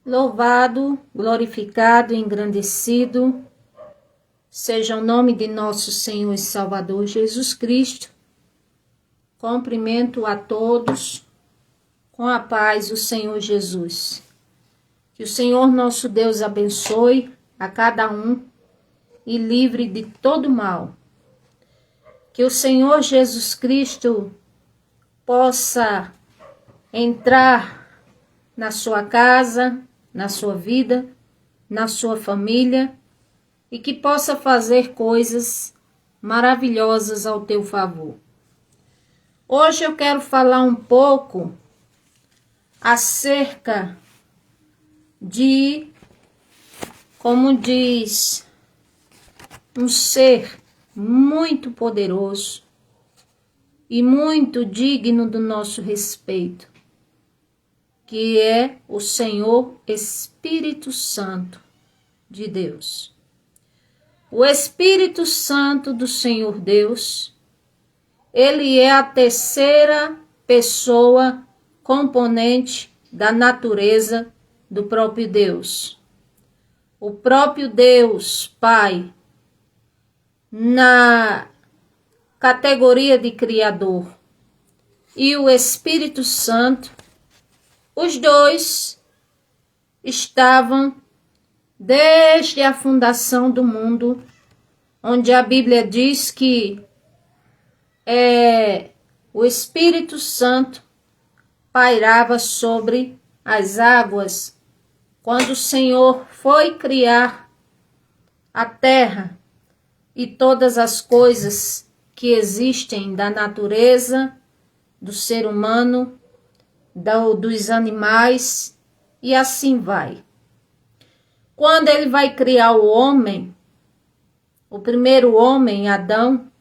Louvado, glorificado e engrandecido seja o nome de nosso Senhor e Salvador Jesus Cristo. Cumprimento a todos com a paz do Senhor Jesus. Que o Senhor nosso Deus abençoe a cada um e livre de todo mal. Que o Senhor Jesus Cristo possa entrar na sua casa, na sua vida, na sua família e que possa fazer coisas maravilhosas ao teu favor. Hoje eu quero falar um pouco acerca de, como diz, um ser muito poderoso e muito digno do nosso respeito, que é o Senhor Espírito Santo de Deus. O Espírito Santo do Senhor Deus, ele é a terceira pessoa componente da natureza do próprio Deus. O próprio Deus, Pai, na categoria de Criador, e o Espírito Santo, os dois estavam desde a fundação do mundo, onde a Bíblia diz que o Espírito Santo pairava sobre as águas, quando o Senhor foi criar a terra e todas as coisas que existem da natureza, do ser humano, dos animais, e assim vai. Quando ele vai criar o homem, o primeiro homem, Adão,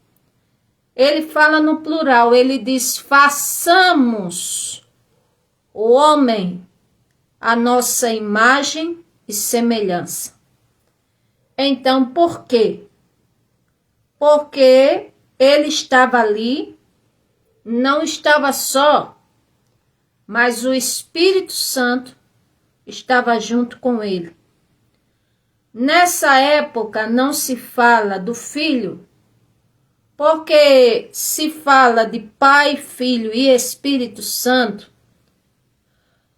ele fala no plural, ele diz: façamos o homem a nossa imagem e semelhança. Então, por quê? Porque ele estava ali, não estava só, mas o Espírito Santo estava junto com ele. Nessa época não se fala do Filho, porque se fala de Pai, Filho e Espírito Santo,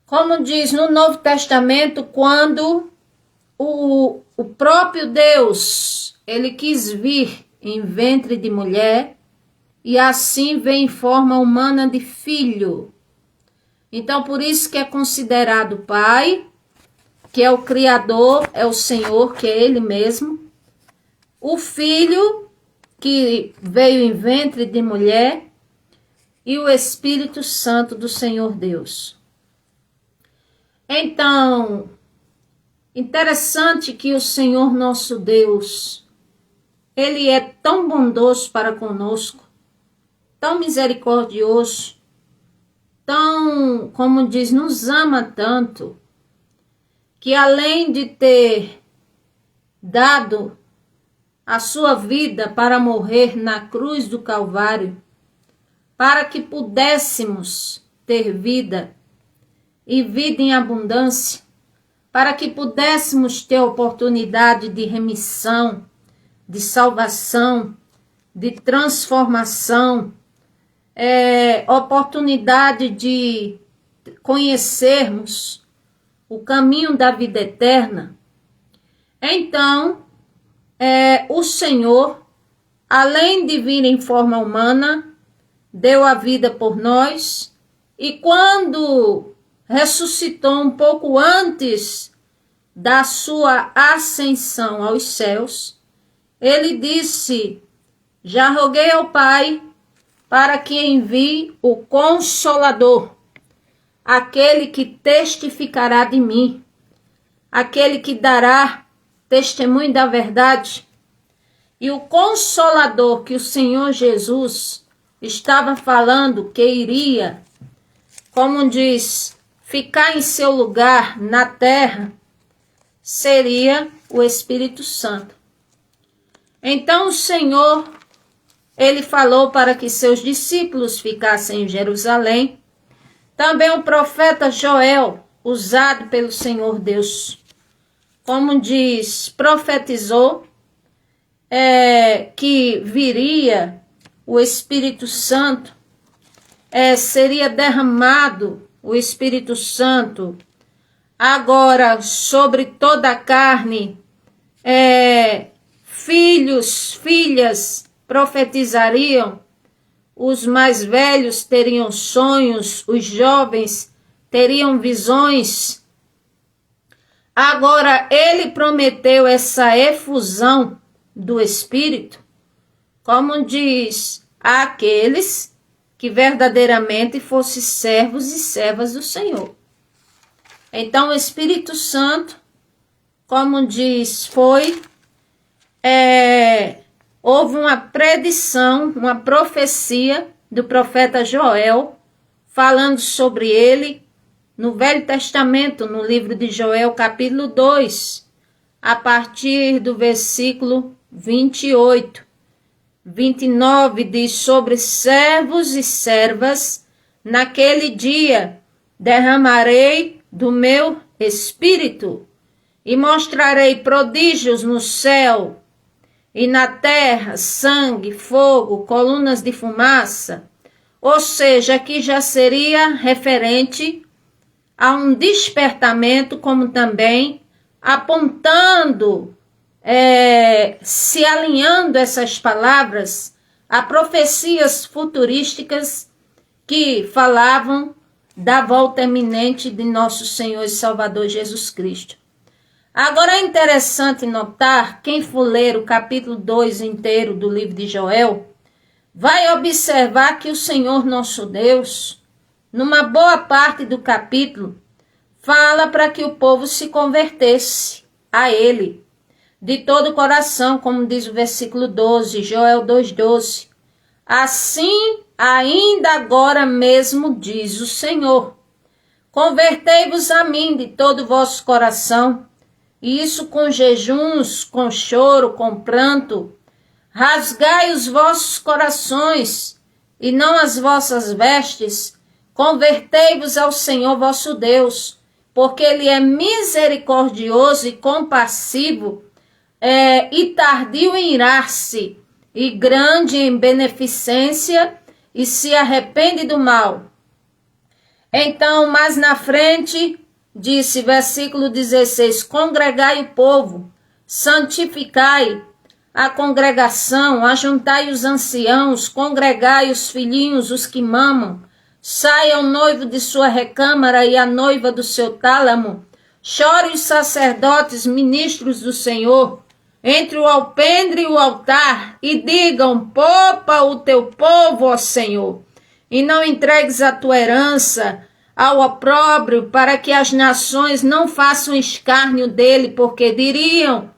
como diz no Novo Testamento, quando o próprio Deus, ele quis vir em ventre de mulher e assim vem em forma humana de filho. Então, por isso que é considerado Pai, que é o Criador, é o Senhor, que é Ele mesmo. O Filho, que veio em ventre de mulher, e o Espírito Santo do Senhor Deus. Então, interessante que o Senhor nosso Deus, Ele é tão bondoso para conosco, tão misericordioso, tão, como diz, nos ama tanto, que além de ter dado a sua vida para morrer na cruz do Calvário, para que pudéssemos ter vida e vida em abundância, para que pudéssemos ter oportunidade de remissão, de salvação, de transformação, oportunidade de conhecermos o caminho da vida eterna. Então, o Senhor, além de vir em forma humana, deu a vida por nós, e quando ressuscitou um pouco antes da sua ascensão aos céus, ele disse: já roguei ao Pai para que envie o Consolador, aquele que testificará de mim, aquele que dará testemunho da verdade. E o Consolador que o Senhor Jesus estava falando que iria, como diz, ficar em seu lugar na terra, seria o Espírito Santo. Então o Senhor, ele falou para que seus discípulos ficassem em Jerusalém. Também o profeta Joel, usado pelo Senhor Deus. Como diz, profetizou que viria o Espírito Santo, seria derramado o Espírito Santo agora sobre toda a carne, filhos, filhas profetizariam, os mais velhos teriam sonhos, os jovens teriam visões. Agora, ele prometeu essa efusão do Espírito, como diz, àqueles que verdadeiramente fossem servos e servas do Senhor. Então, o Espírito Santo, como diz, houve uma predição, uma profecia do profeta Joel, falando sobre ele no Velho Testamento, no livro de Joel, capítulo 2, a partir do versículo 28. 29 diz: sobre servos e servas, naquele dia derramarei do meu espírito e mostrarei prodígios no céu e na terra, sangue, fogo, colunas de fumaça. Ou seja, aqui já seria referente a um despertamento, como também apontando, se alinhando essas palavras a profecias futurísticas que falavam da volta iminente de nosso Senhor e Salvador Jesus Cristo. Agora é interessante notar, quem for ler o capítulo 2 inteiro do livro de Joel, vai observar que o Senhor nosso Deus, numa boa parte do capítulo, fala para que o povo se convertesse a ele, de todo o coração, como diz o versículo 12, Joel 2,12. Assim, ainda agora mesmo diz o Senhor, convertei-vos a mim de todo o vosso coração, e isso com jejuns, com choro, com pranto. Rasgai os vossos corações, e não as vossas vestes. Convertei-vos ao Senhor vosso Deus, porque Ele é misericordioso e compassivo, e tardio em irar-se, e grande em beneficência, e se arrepende do mal. Então, mais na frente, disse, versículo 16, congregai o povo, santificai a congregação, ajuntai os anciãos, congregai os filhinhos, os que mamam, saia o noivo de sua recâmara e a noiva do seu tálamo, chore os sacerdotes, ministros do Senhor, entre o alpendre e o altar, e digam, poupa o teu povo, ó Senhor, e não entregues a tua herança ao opróbrio, para que as nações não façam escárnio dele, porque diriam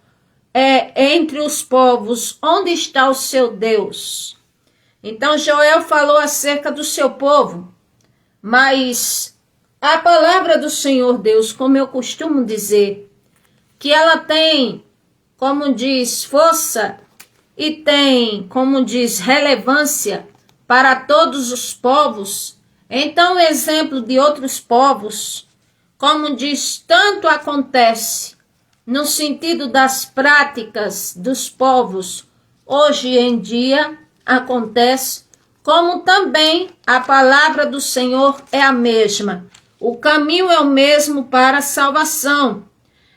entre os povos, onde está o seu Deus? Então Joel falou acerca do seu povo, mas a palavra do Senhor Deus, como eu costumo dizer, que ela tem, como diz, força e tem, como diz, relevância para todos os povos. Então, o exemplo de outros povos, como diz, tanto acontece no sentido das práticas dos povos, hoje em dia acontece, como também a palavra do Senhor é a mesma. O caminho é o mesmo para a salvação.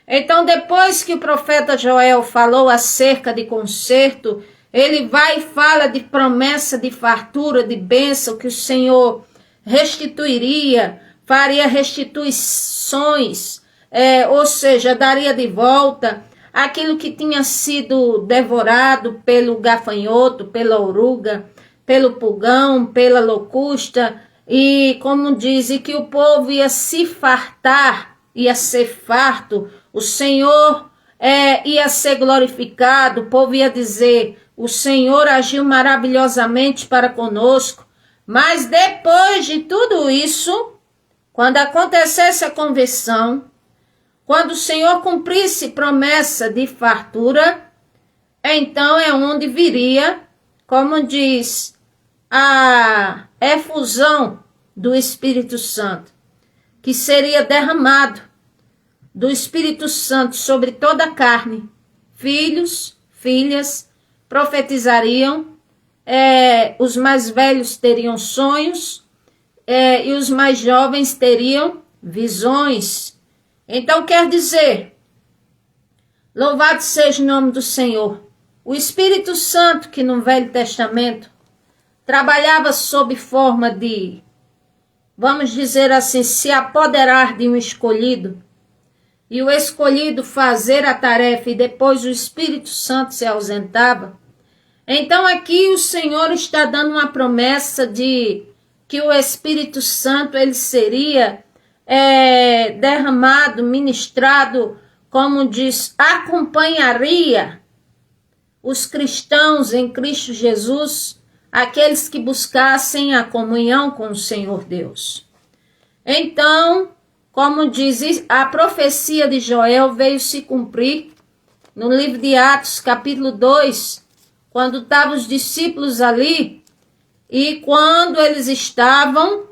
Então, depois que o profeta Joel falou acerca de conserto, ele vai e fala de promessa de fartura, de bênção, que o Senhor restituiria, faria restituições, ou seja, daria de volta aquilo que tinha sido devorado pelo gafanhoto, pela oruga, pelo pulgão, pela locusta, e como diz, e que o povo ia se fartar, ia ser farto, o Senhor ia ser glorificado, o povo ia dizer, o Senhor agiu maravilhosamente para conosco. Mas depois de tudo isso, quando acontecesse a conversão, quando o Senhor cumprisse promessa de fartura, então é onde viria, como diz, a efusão do Espírito Santo, que seria derramado do Espírito Santo sobre toda a carne. Filhos, filhas profetizariam, os mais velhos teriam sonhos, e os mais jovens teriam visões. Então quer dizer, louvado seja o nome do Senhor, o Espírito Santo que no Velho Testamento trabalhava sob forma de, vamos dizer assim, se apoderar de um escolhido, e o escolhido fazer a tarefa e depois o Espírito Santo se ausentava. Então aqui o Senhor está dando uma promessa de que o Espírito Santo ele seria derramado, ministrado, como diz, acompanharia os cristãos em Cristo Jesus, aqueles que buscassem a comunhão com o Senhor Deus. Então, como diz, a profecia de Joel veio se cumprir no livro de Atos, capítulo 2, quando estavam os discípulos ali, e quando eles estavam,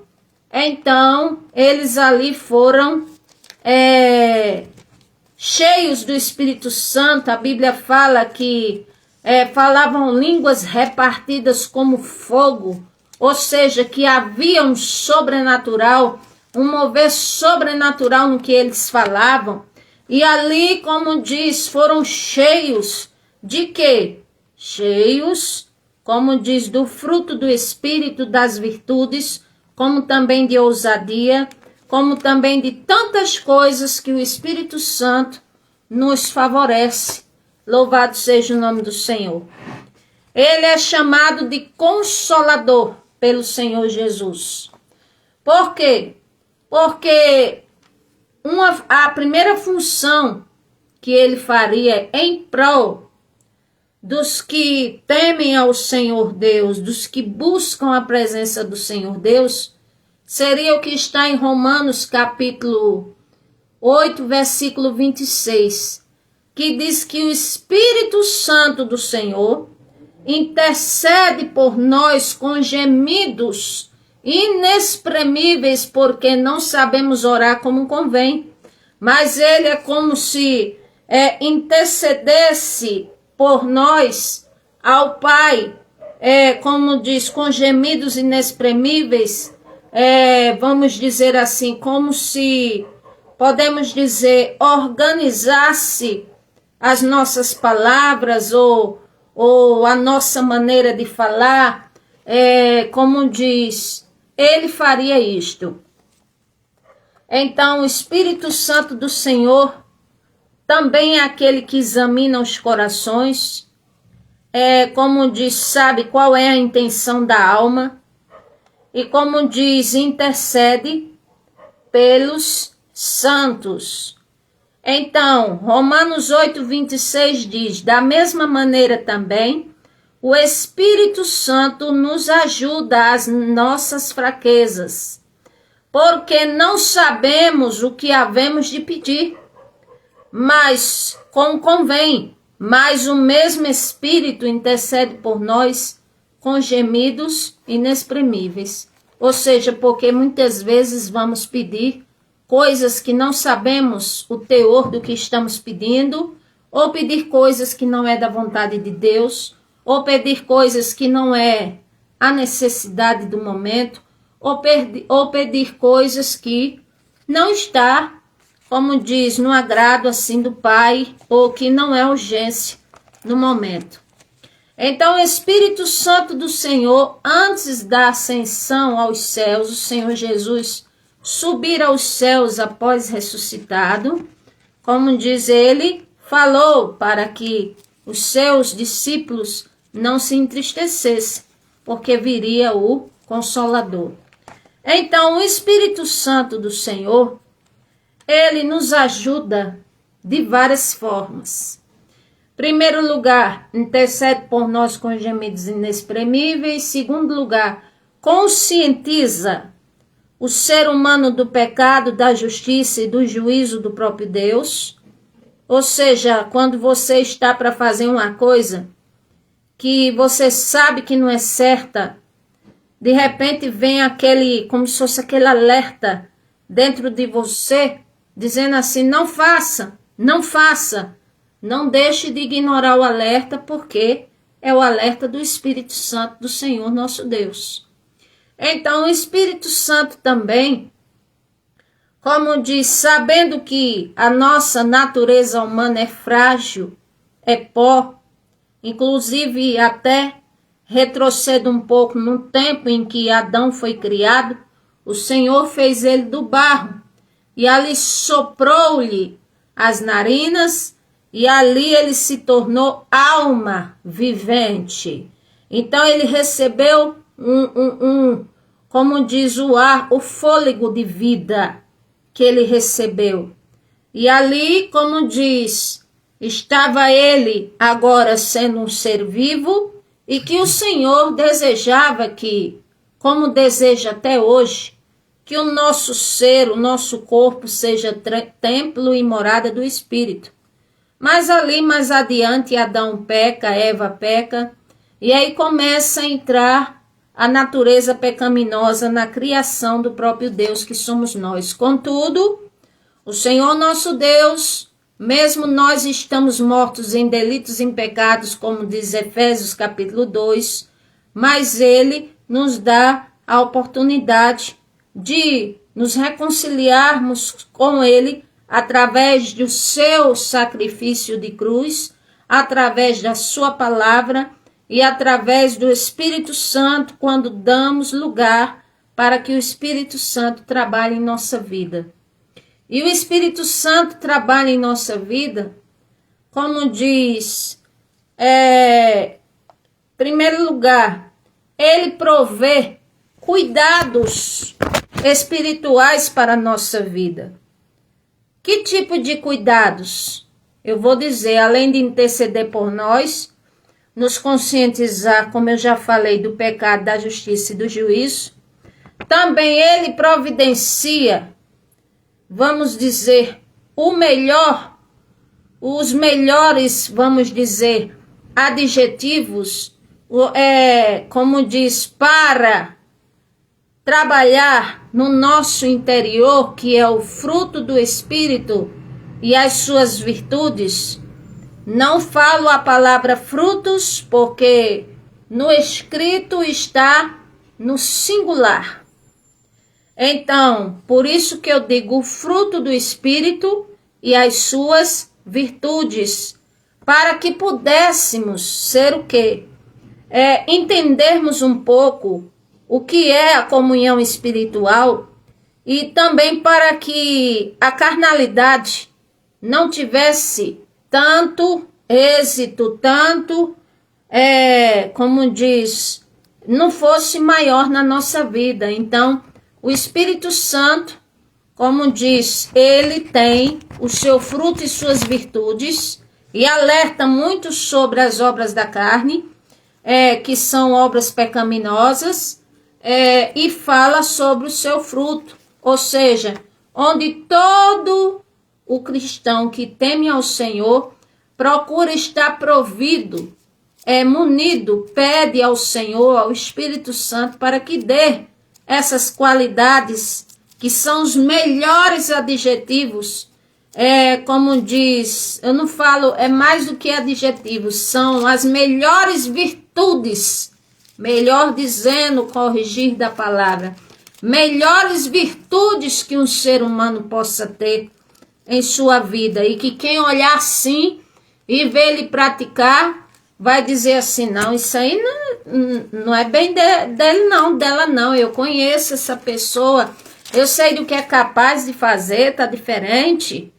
então, eles ali foram cheios do Espírito Santo. A Bíblia fala que falavam línguas repartidas como fogo, ou seja, que havia um sobrenatural, um mover sobrenatural no que eles falavam. E ali, como diz, foram cheios de quê? Cheios, como diz, do fruto do Espírito, das virtudes, como também de ousadia, como também de tantas coisas que o Espírito Santo nos favorece. Louvado seja o nome do Senhor. Ele é chamado de Consolador pelo Senhor Jesus. Por quê? Porque a primeira função que ele faria em prol dos que temem ao Senhor Deus, dos que buscam a presença do Senhor Deus, seria o que está em Romanos capítulo 8, versículo 26, que diz que o Espírito Santo do Senhor intercede por nós com gemidos inexprimíveis, porque não sabemos orar como convém, mas ele é como se intercedesse por nós ao Pai, como diz, com gemidos inexprimíveis, vamos dizer assim, como se, podemos dizer, organizasse as nossas palavras ou a nossa maneira de falar, como diz, ele faria isto. Então, o Espírito Santo do Senhor também é aquele que examina os corações, como diz, sabe qual é a intenção da alma, e como diz, intercede pelos santos. Então, Romanos 8, 26 diz, da mesma maneira também, o Espírito Santo nos ajuda às nossas fraquezas, porque não sabemos o que havemos de pedir, mas como convém, mas o mesmo Espírito intercede por nós com gemidos inexprimíveis. Ou seja, porque muitas vezes vamos pedir coisas que não sabemos o teor do que estamos pedindo, ou pedir coisas que não é da vontade de Deus, ou pedir coisas que não é a necessidade do momento, ou pedir coisas que não está, como diz, no agrado assim do Pai, ou que não é urgência no momento. Então, o Espírito Santo do Senhor, antes da ascensão aos céus, o Senhor Jesus subir aos céus após ressuscitado, como diz ele, falou para que os seus discípulos não se entristecessem, porque viria o Consolador. Então, o Espírito Santo do Senhor, ele nos ajuda de várias formas. Primeiro lugar, intercede por nós com gemidos inexprimíveis. Segundo lugar, conscientiza o ser humano do pecado, da justiça e do juízo do próprio Deus. Ou seja, quando você está para fazer uma coisa que você sabe que não é certa, de repente vem aquele, como se fosse aquele alerta dentro de você, dizendo assim, não faça, não faça. Não deixe de ignorar o alerta, porque é o alerta do Espírito Santo do Senhor nosso Deus. Então, o Espírito Santo também, como diz, sabendo que a nossa natureza humana é frágil, é pó, inclusive até retrocedo um pouco no tempo em que Adão foi criado, o Senhor fez ele do barro e ali soprou-lhe as narinas e ali ele se tornou alma vivente. Então ele recebeu como diz o ar, o fôlego de vida que ele recebeu. E ali, como diz, estava ele agora sendo um ser vivo e que o Senhor desejava que, como deseja até hoje, que o nosso ser, o nosso corpo seja templo e morada do Espírito. Mas ali, mais adiante, Adão peca, Eva peca, e aí começa a entrar a natureza pecaminosa na criação do próprio Deus, que somos nós. Contudo, o Senhor nosso Deus, mesmo nós estamos mortos em delitos e em pecados, como diz Efésios capítulo 2, mas Ele nos dá a oportunidade de nos reconciliarmos com Ele através do seu sacrifício de cruz, através da sua palavra e através do Espírito Santo, quando damos lugar para que o Espírito Santo trabalhe em nossa vida. E o Espírito Santo trabalha em nossa vida, como diz, em primeiro lugar, ele provê cuidados espirituais para a nossa vida. Que tipo de cuidados? Eu vou dizer, além de interceder por nós, nos conscientizar, como eu já falei, do pecado, da justiça e do juízo, também ele providencia, vamos dizer, os melhores, vamos dizer, adjetivos, como diz, para trabalhar no nosso interior, que é o fruto do Espírito e as suas virtudes. Não falo a palavra frutos, porque no escrito está no singular. Então, por isso que eu digo o fruto do Espírito e as suas virtudes, para que pudéssemos ser o quê? Entendermos um pouco o que é a comunhão espiritual e também para que a carnalidade não tivesse tanto êxito, como diz, não fosse maior na nossa vida. Então, o Espírito Santo, como diz, ele tem o seu fruto e suas virtudes e alerta muito sobre as obras da carne, que são obras pecaminosas, e fala sobre o seu fruto, ou seja, onde todo o cristão que teme ao Senhor procura estar provido, munido, pede ao Senhor, ao Espírito Santo, para que dê essas qualidades que são os melhores adjetivos, como diz, eu não falo, é mais do que adjetivos, são as melhores virtudes, melhor dizendo, corrigir da palavra, melhores virtudes que um ser humano possa ter em sua vida, e que quem olhar assim e ver ele praticar, vai dizer assim, não, isso aí não é bem dele não, dela não, eu conheço essa pessoa, eu sei do que é capaz de fazer, tá diferente.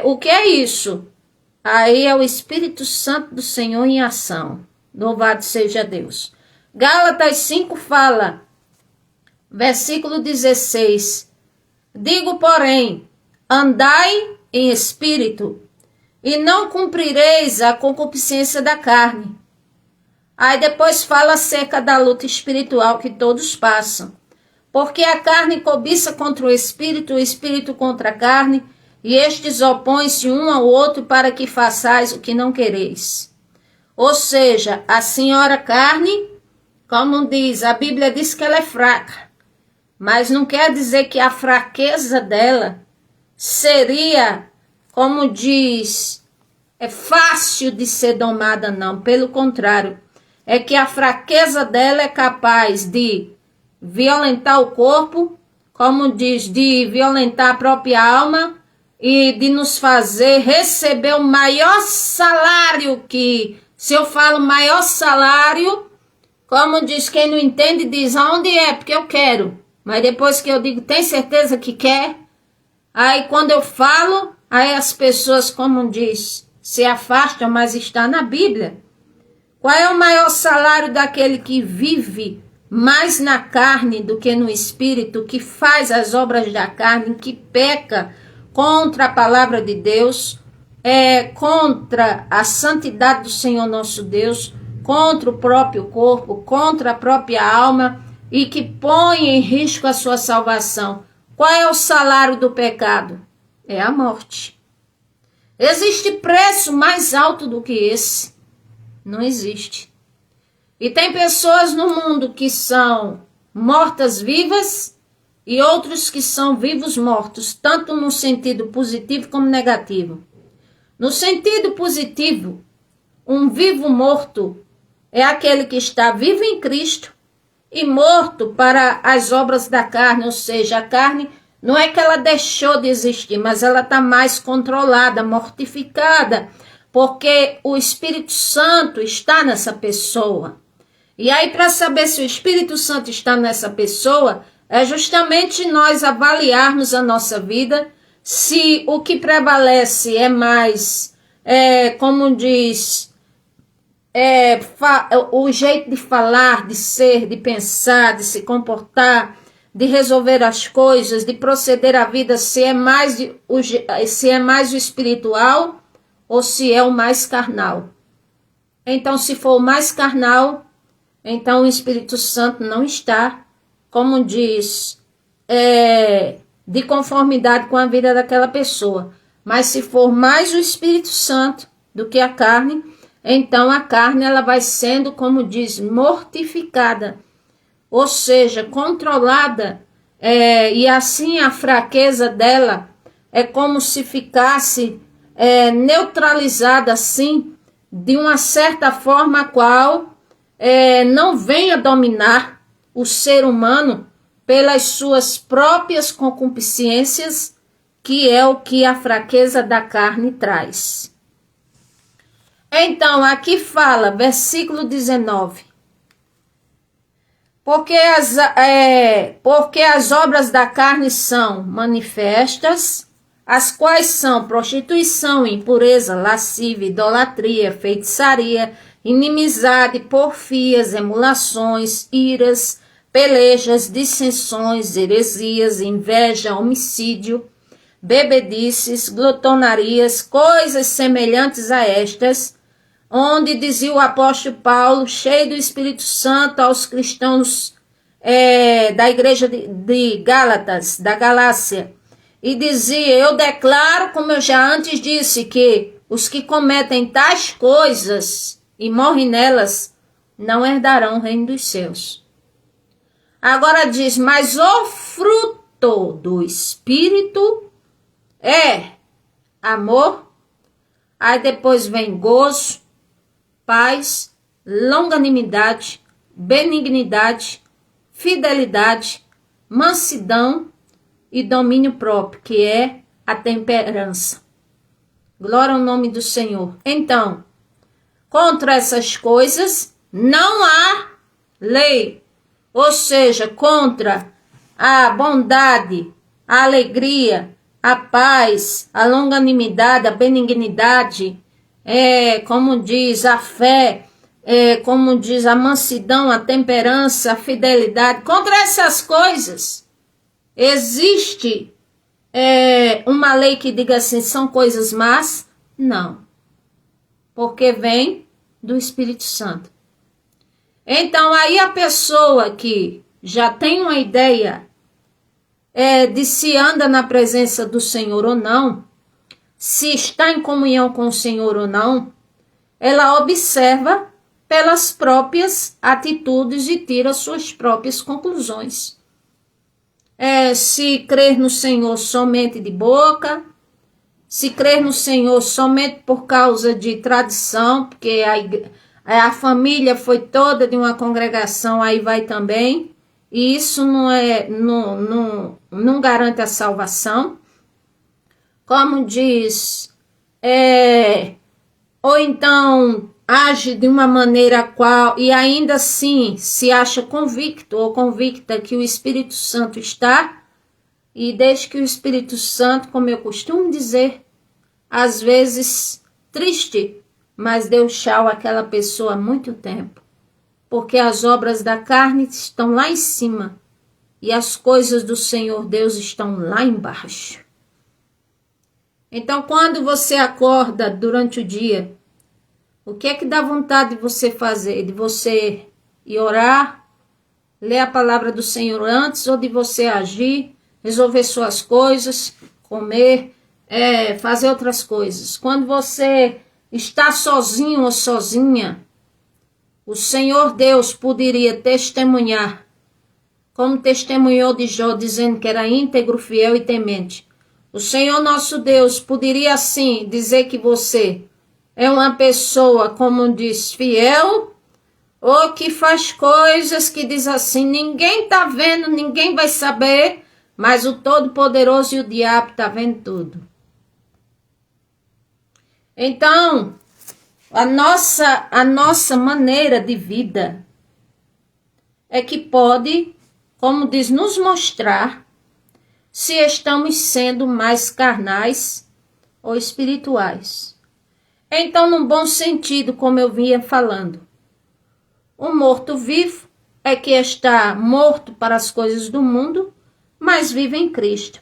O que é isso? Aí é o Espírito Santo do Senhor em ação. Louvado seja Deus. Gálatas 5 fala, versículo 16, digo, porém, andai em espírito, e não cumprireis a concupiscência da carne. Aí depois fala acerca da luta espiritual que todos passam. Porque a carne cobiça contra o espírito contra a carne, e estes opõem-se um ao outro para que façais o que não quereis. Ou seja, a senhora carne, como diz, a Bíblia diz que ela é fraca, mas não quer dizer que a fraqueza dela seria, como diz, é fácil de ser domada, não. Pelo contrário, é que a fraqueza dela é capaz de violentar o corpo, como diz, de violentar a própria alma e de nos fazer receber o maior salário que, se eu falo maior salário, como diz, quem não entende diz, aonde é? Porque eu quero. Mas depois que eu digo, tem certeza que quer? Aí quando eu falo, aí as pessoas, como diz, se afastam, mas está na Bíblia. Qual é o maior salário daquele que vive mais na carne do que no espírito, que faz as obras da carne, que peca contra a palavra de Deus, contra a santidade do Senhor nosso Deus, contra o próprio corpo, contra a própria alma e que põe em risco a sua salvação? Qual é o salário do pecado? É a morte. Existe preço mais alto do que esse? Não existe. E tem pessoas no mundo que são mortas-vivas e outros que são vivos-mortos, tanto no sentido positivo como negativo. No sentido positivo, um vivo-morto é aquele que está vivo em Cristo e morto para as obras da carne, ou seja, a carne não é que ela deixou de existir, mas ela está mais controlada, mortificada, porque o Espírito Santo está nessa pessoa. E aí, para saber se o Espírito Santo está nessa pessoa, é justamente nós avaliarmos a nossa vida, se o que prevalece é mais, como diz, o jeito de falar, de ser, de pensar, de se comportar, de resolver as coisas, de proceder a vida, se é mais o espiritual ou se é o mais carnal. Então, se for o mais carnal, então o Espírito Santo não está, como diz, de conformidade com a vida daquela pessoa. Mas se for mais o Espírito Santo do que a carne, então a carne ela vai sendo, como diz, mortificada, ou seja, controlada, e assim a fraqueza dela é como se ficasse neutralizada assim, de uma certa forma a qual não venha dominar o ser humano pelas suas próprias concupiscências, que é o que a fraqueza da carne traz. Então, aqui fala, versículo 19. Porque as obras da carne são manifestas, as quais são prostituição, impureza, lascívia, idolatria, feitiçaria, inimizade, porfias, emulações, iras, pelejas, dissensões, heresias, inveja, homicídio, bebedices, glutonarias, coisas semelhantes a estas, onde dizia o apóstolo Paulo, cheio do Espírito Santo, aos cristãos da igreja de Gálatas, da Galácia, e dizia, eu declaro, como eu já antes disse, que os que cometem tais coisas e morrem nelas, não herdarão o reino dos céus. Agora diz, mas o fruto do Espírito é amor, aí depois vem gozo, paz, longanimidade, benignidade, fidelidade, mansidão e domínio próprio, que é a temperança. Glória ao nome do Senhor. Então, contra essas coisas não há lei, ou seja, contra a bondade, a alegria, a paz, a longanimidade, a benignidade, como diz a fé, como diz a mansidão, a temperança, a fidelidade. Contra essas coisas existe uma lei que diga assim, são coisas más? Não, porque vem do Espírito Santo. Então aí a pessoa que já tem uma ideia de se anda na presença do Senhor ou não, se está em comunhão com o Senhor ou não, ela observa pelas próprias atitudes e tira suas próprias conclusões. se crer no Senhor somente de boca, se crer no Senhor somente por causa de tradição, porque a família foi toda de uma congregação, aí vai também. E isso não garante a salvação. Como diz, ou então age de uma maneira qual, e ainda assim se acha convicto ou convicta que o Espírito Santo está, e desde que o Espírito Santo, como eu costumo dizer, às vezes triste, mas deu tchau àquela pessoa há muito tempo, porque as obras da carne estão lá em cima e as coisas do Senhor Deus estão lá embaixo. Então, quando você acorda durante o dia, o que é que dá vontade de você fazer? De você ir orar, ler a palavra do Senhor antes, ou de você agir, resolver suas coisas, comer, fazer outras coisas? Quando você está sozinho ou sozinha, o Senhor Deus poderia testemunhar, como testemunhou de Jó, dizendo que era íntegro, fiel e temente. O Senhor nosso Deus poderia assim dizer que você é uma pessoa, como diz, fiel, ou que faz coisas que diz assim, ninguém tá vendo, ninguém vai saber, mas o Todo-Poderoso e o diabo tá vendo tudo. Então, a nossa maneira de vida é que pode, como diz, nos mostrar se estamos sendo mais carnais ou espirituais. Então, num bom sentido, como eu vinha falando, o morto-vivo é que está morto para as coisas do mundo, mas vive em Cristo.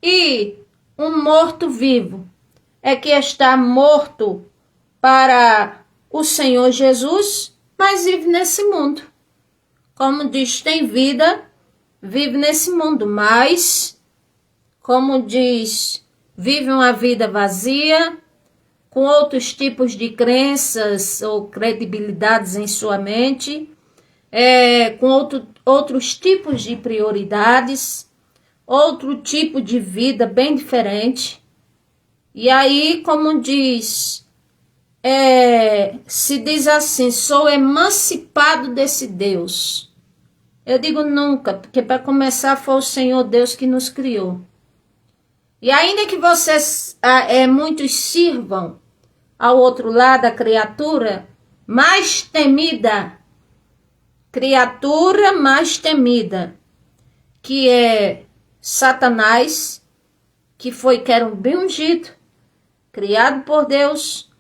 E um morto-vivo é que está morto para o Senhor Jesus, mas vive nesse mundo. Como diz, tem vida, vive nesse mundo, mas, como diz, vive uma vida vazia, com outros tipos de crenças ou credibilidades em sua mente, com outros tipos de prioridades, outro tipo de vida bem diferente. E aí, como diz, se diz assim, sou emancipado desse Deus. Eu digo nunca, porque para começar foi o Senhor Deus que nos criou. E ainda que vocês, muitos sirvam ao outro lado, a criatura mais temida, que é Satanás, que era um bem ungido, criado por Deus,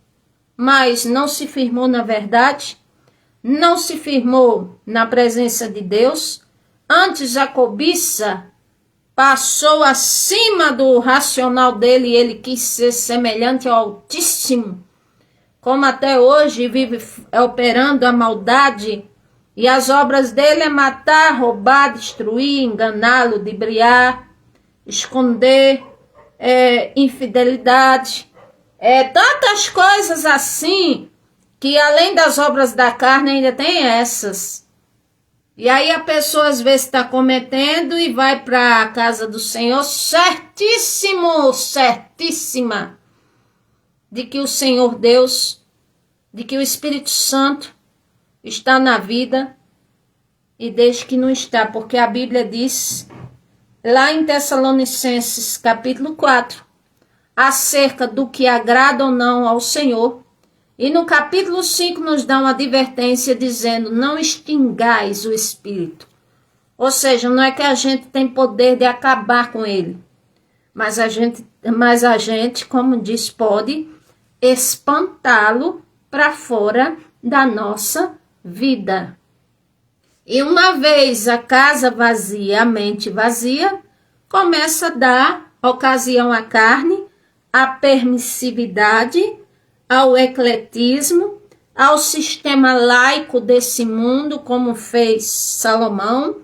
mas não se firmou na verdade, não se firmou na presença de Deus. Antes a cobiça passou acima do racional dele e ele quis ser semelhante ao Altíssimo, como até hoje vive operando a maldade, e as obras dele é matar, roubar, destruir, enganá-lo, ludibriar, esconder, infidelidade, tantas coisas assim, que além das obras da carne ainda tem essas. E aí a pessoa às vezes está cometendo e vai para a casa do Senhor certíssima, de que o Senhor Deus, de que o Espírito Santo está na vida, e desde que não está, porque a Bíblia diz, lá em Tessalonicenses capítulo 4, acerca do que agrada ou não ao Senhor, e no capítulo 5 nos dá uma advertência dizendo, não extingais o Espírito. Ou seja, não é que a gente tem poder de acabar com ele, mas a gente, como diz, pode espantá-lo para fora da nossa vida. E uma vez a casa vazia, a mente vazia, começa a dar ocasião à carne, à permissividade, ao ecletismo, ao sistema laico desse mundo, como fez Salomão,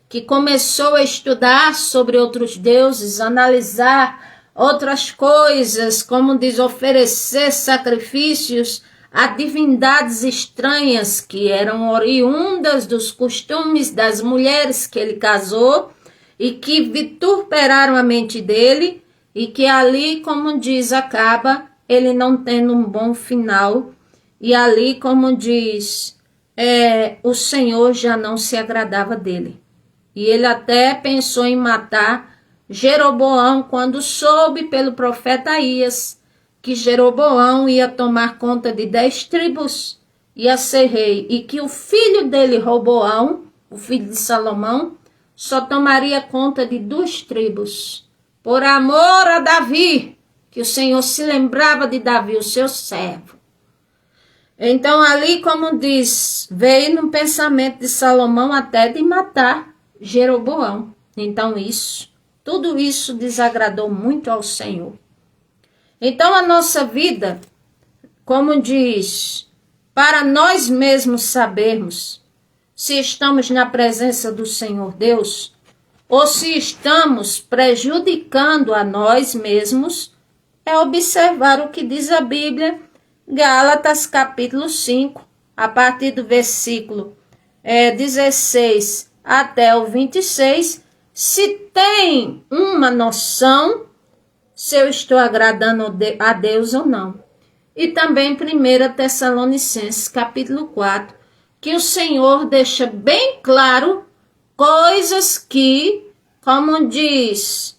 que começou a estudar sobre outros deuses, analisar outras coisas, como diz, oferecer sacrifícios a divindades estranhas que eram oriundas dos costumes das mulheres que ele casou, e que vituperaram a mente dele, e que ali, como diz, acaba ele não tendo um bom final, e ali, como diz, o Senhor já não se agradava dele. E ele até pensou em matar Jeroboão quando soube pelo profeta Aías que Jeroboão ia tomar conta de 10 tribos, ia ser rei, e que o filho dele, Roboão, o filho de Salomão, só tomaria conta de 2 tribos. Por amor a Davi, que o Senhor se lembrava de Davi, o seu servo. Então ali, como diz, veio no pensamento de Salomão até de matar Jeroboão. Então tudo isso desagradou muito ao Senhor. Então a nossa vida, como diz, para nós mesmos sabermos se estamos na presença do Senhor Deus ou se estamos prejudicando a nós mesmos, é observar o que diz a Bíblia, Gálatas capítulo 5, a partir do versículo 16 até o 26, se tem uma noção se eu estou agradando a Deus ou não. E também 1 Tessalonicenses capítulo 4, que o Senhor deixa bem claro coisas que, como diz,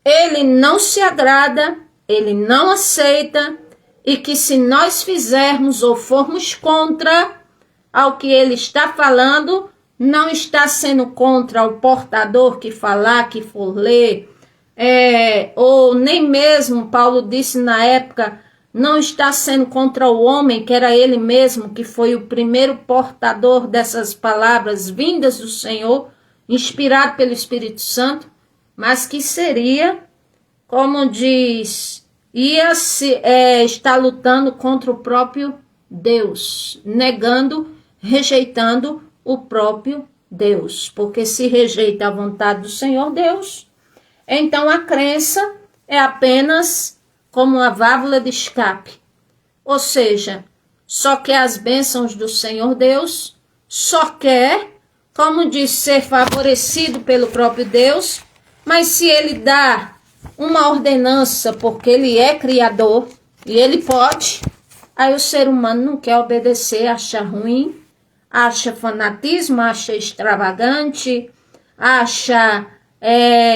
ele não se agrada, ele não aceita, e que se nós fizermos ou formos contra ao que ele está falando, não está sendo contra o portador que falar, que for ler, ou nem mesmo, Paulo disse na época, não está sendo contra o homem, que era ele mesmo, que foi o primeiro portador dessas palavras vindas do Senhor, inspirado pelo Espírito Santo, mas que seria, como diz, estar lutando contra o próprio Deus, negando, rejeitando o próprio Deus, porque se rejeita a vontade do Senhor Deus, então a crença é apenas como uma válvula de escape, ou seja, só quer as bênçãos do Senhor Deus, só quer, como diz, ser favorecido pelo próprio Deus, mas se ele dá uma ordenança, porque ele é criador, e ele pode, aí o ser humano não quer obedecer, acha ruim, acha fanatismo, acha extravagante, acha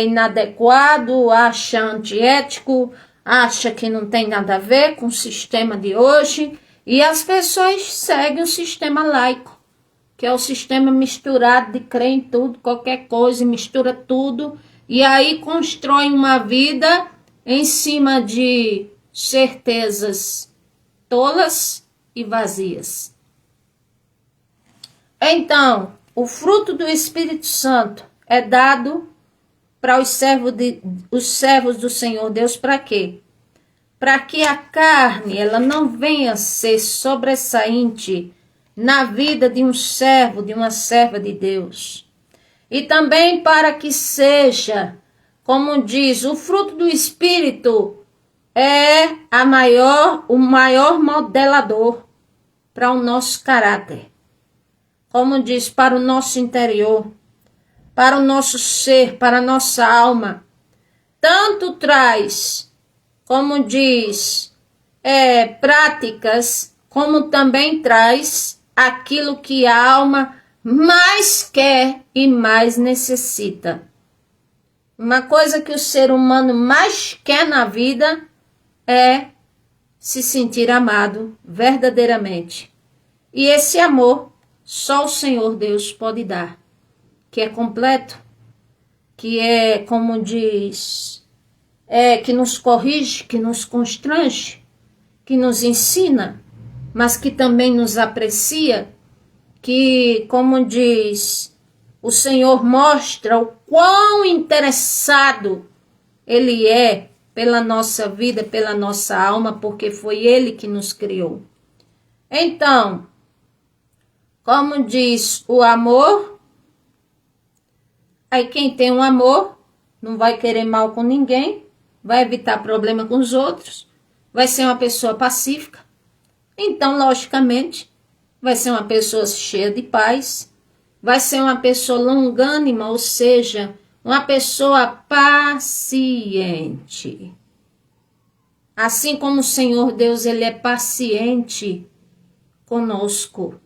inadequado, acha antiético, acha que não tem nada a ver com o sistema de hoje, e as pessoas seguem o sistema laico, que é o sistema misturado de crer em tudo, qualquer coisa, mistura tudo, e aí constrói uma vida em cima de certezas tolas e vazias. Então, o fruto do Espírito Santo é dado para os servos do Senhor Deus para quê? Para que a carne ela não venha ser sobressainte na vida de um servo, de uma serva de Deus. E também para que seja, como diz, o fruto do Espírito é o maior modelador para o nosso caráter. Como diz, para o nosso interior, para o nosso ser, para a nossa alma. Tanto traz, como diz, práticas, como também traz aquilo que a alma mais quer e mais necessita. Uma coisa que o ser humano mais quer na vida é se sentir amado verdadeiramente. E esse amor só o Senhor Deus pode dar, que é completo, que é, como diz, que nos corrige, que nos constrange, que nos ensina, mas que também nos aprecia, que, como diz, o Senhor mostra o quão interessado Ele é pela nossa vida, pela nossa alma, porque foi Ele que nos criou. Então, como diz o amor, aí quem tem um amor não vai querer mal com ninguém, vai evitar problema com os outros, vai ser uma pessoa pacífica. Então, logicamente, vai ser uma pessoa cheia de paz, vai ser uma pessoa longânima, ou seja, uma pessoa paciente. Assim como o Senhor Deus, ele é paciente conosco.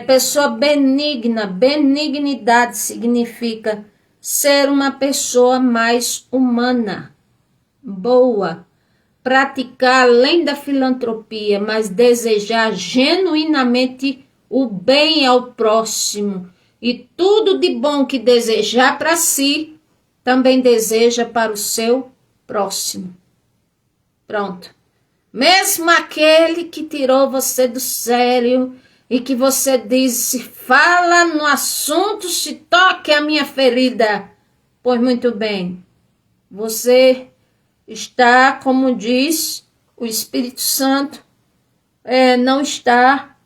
Pessoa benigna. Benignidade significa ser uma pessoa mais humana, boa, praticar além da filantropia, mas desejar genuinamente o bem ao próximo. E tudo de bom que desejar para si, também deseja para o seu próximo. Pronto. Mesmo aquele que tirou você do sério e que você disse, fala no assunto, se toque a minha ferida. Pois muito bem, você está, como diz o Espírito Santo, não está,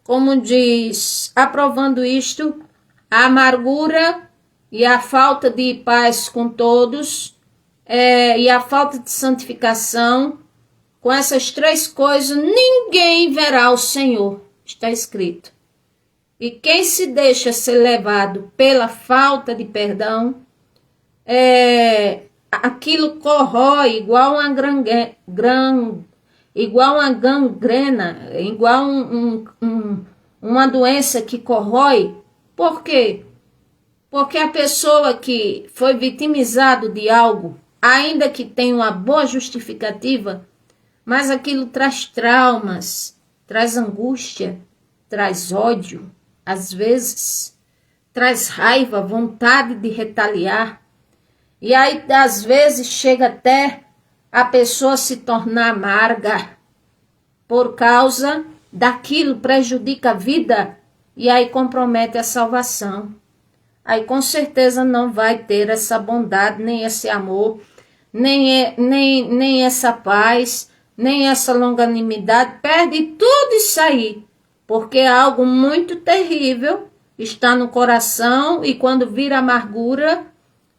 como diz, aprovando isto, a amargura e a falta de paz com todos, e a falta de santificação. Com essas três coisas, ninguém verá o Senhor, está escrito. E quem se deixa ser levado pela falta de perdão, aquilo corrói igual uma gangrena, igual uma doença que corrói. Por quê? Porque a pessoa que foi vitimizada de algo, ainda que tenha uma boa justificativa, mas aquilo traz traumas, traz angústia, traz ódio, às vezes traz raiva, vontade de retaliar. E aí, às vezes, chega até a pessoa se tornar amarga por causa daquilo, prejudica a vida e aí compromete a salvação. Aí com certeza não vai ter essa bondade, nem esse amor, nem essa paz, nem essa longanimidade, perde tudo isso aí, porque algo muito terrível está no coração e quando vira amargura,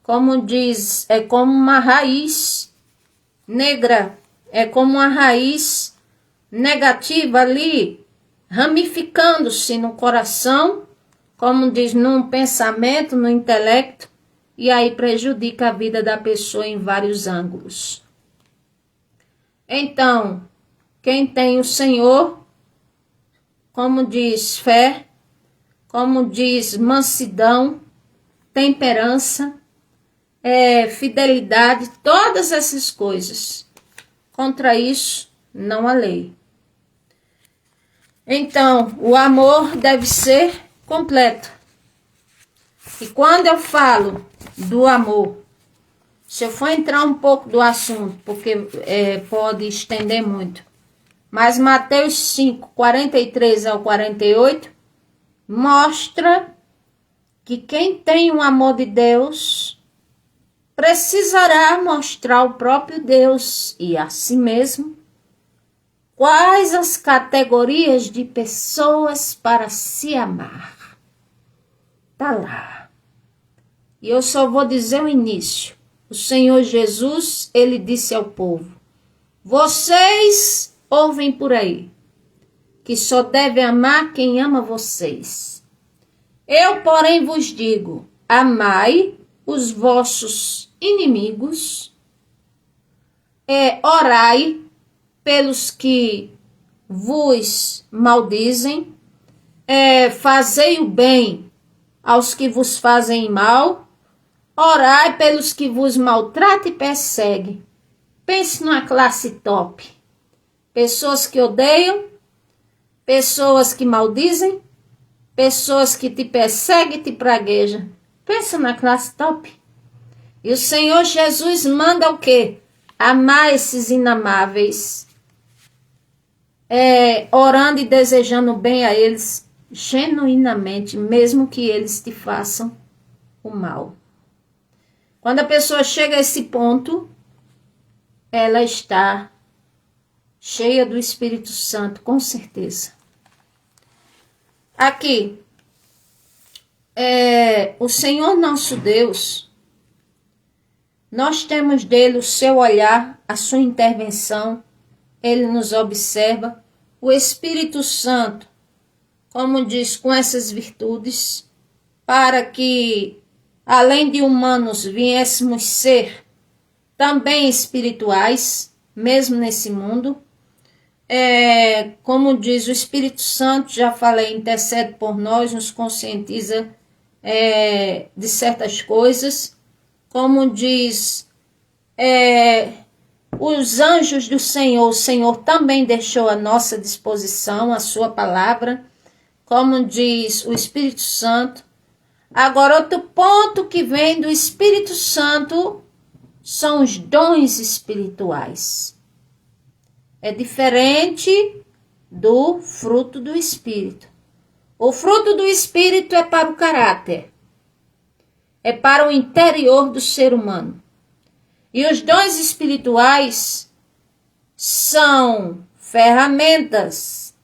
como diz, é como uma raiz negra, é como uma raiz negativa ali, ramificando-se no coração, como diz, num pensamento, no intelecto, e aí prejudica a vida da pessoa em vários ângulos. Então, quem tem o Senhor, como diz fé, como diz mansidão, temperança, fidelidade, todas essas coisas. Contra isso, não há lei. Então, o amor deve ser completo. E quando eu falo do amor, se eu for entrar um pouco do assunto, porque pode estender muito, mas Mateus 5, 43 ao 48, mostra que quem tem o amor de Deus precisará mostrar o próprio Deus e a si mesmo quais as categorias de pessoas para se amar. Tá lá. E eu só vou dizer o início. O Senhor Jesus, ele disse ao povo, vocês ouvem por aí, que só deve amar quem ama vocês. Eu, porém, vos digo, amai os vossos inimigos, orai pelos que vos maldizem, fazei o bem aos que vos fazem mal, orai pelos que vos maltratam e perseguem. Pense numa classe top. Pessoas que odeiam, pessoas que maldizem, pessoas que te perseguem e te praguejam. Pensa na classe top. E o Senhor Jesus manda o quê? Amar esses inamáveis. Orando e desejando bem a eles genuinamente, mesmo que eles te façam o mal. Quando a pessoa chega a esse ponto, ela está cheia do Espírito Santo, com certeza. Aqui, o Senhor nosso Deus, nós temos dele o seu olhar, a sua intervenção, ele nos observa. O Espírito Santo, como diz, com essas virtudes, para que além de humanos, viéssemos ser também espirituais, mesmo nesse mundo. Como diz o Espírito Santo, já falei, intercede por nós, nos conscientiza de certas coisas. Como diz os anjos do Senhor, o Senhor também deixou à nossa disposição a sua palavra, como diz o Espírito Santo. Agora, outro ponto que vem do Espírito Santo são os dons espirituais. É diferente do fruto do Espírito. O fruto do Espírito é para o caráter, é para o interior do ser humano. E os dons espirituais são ferramentas,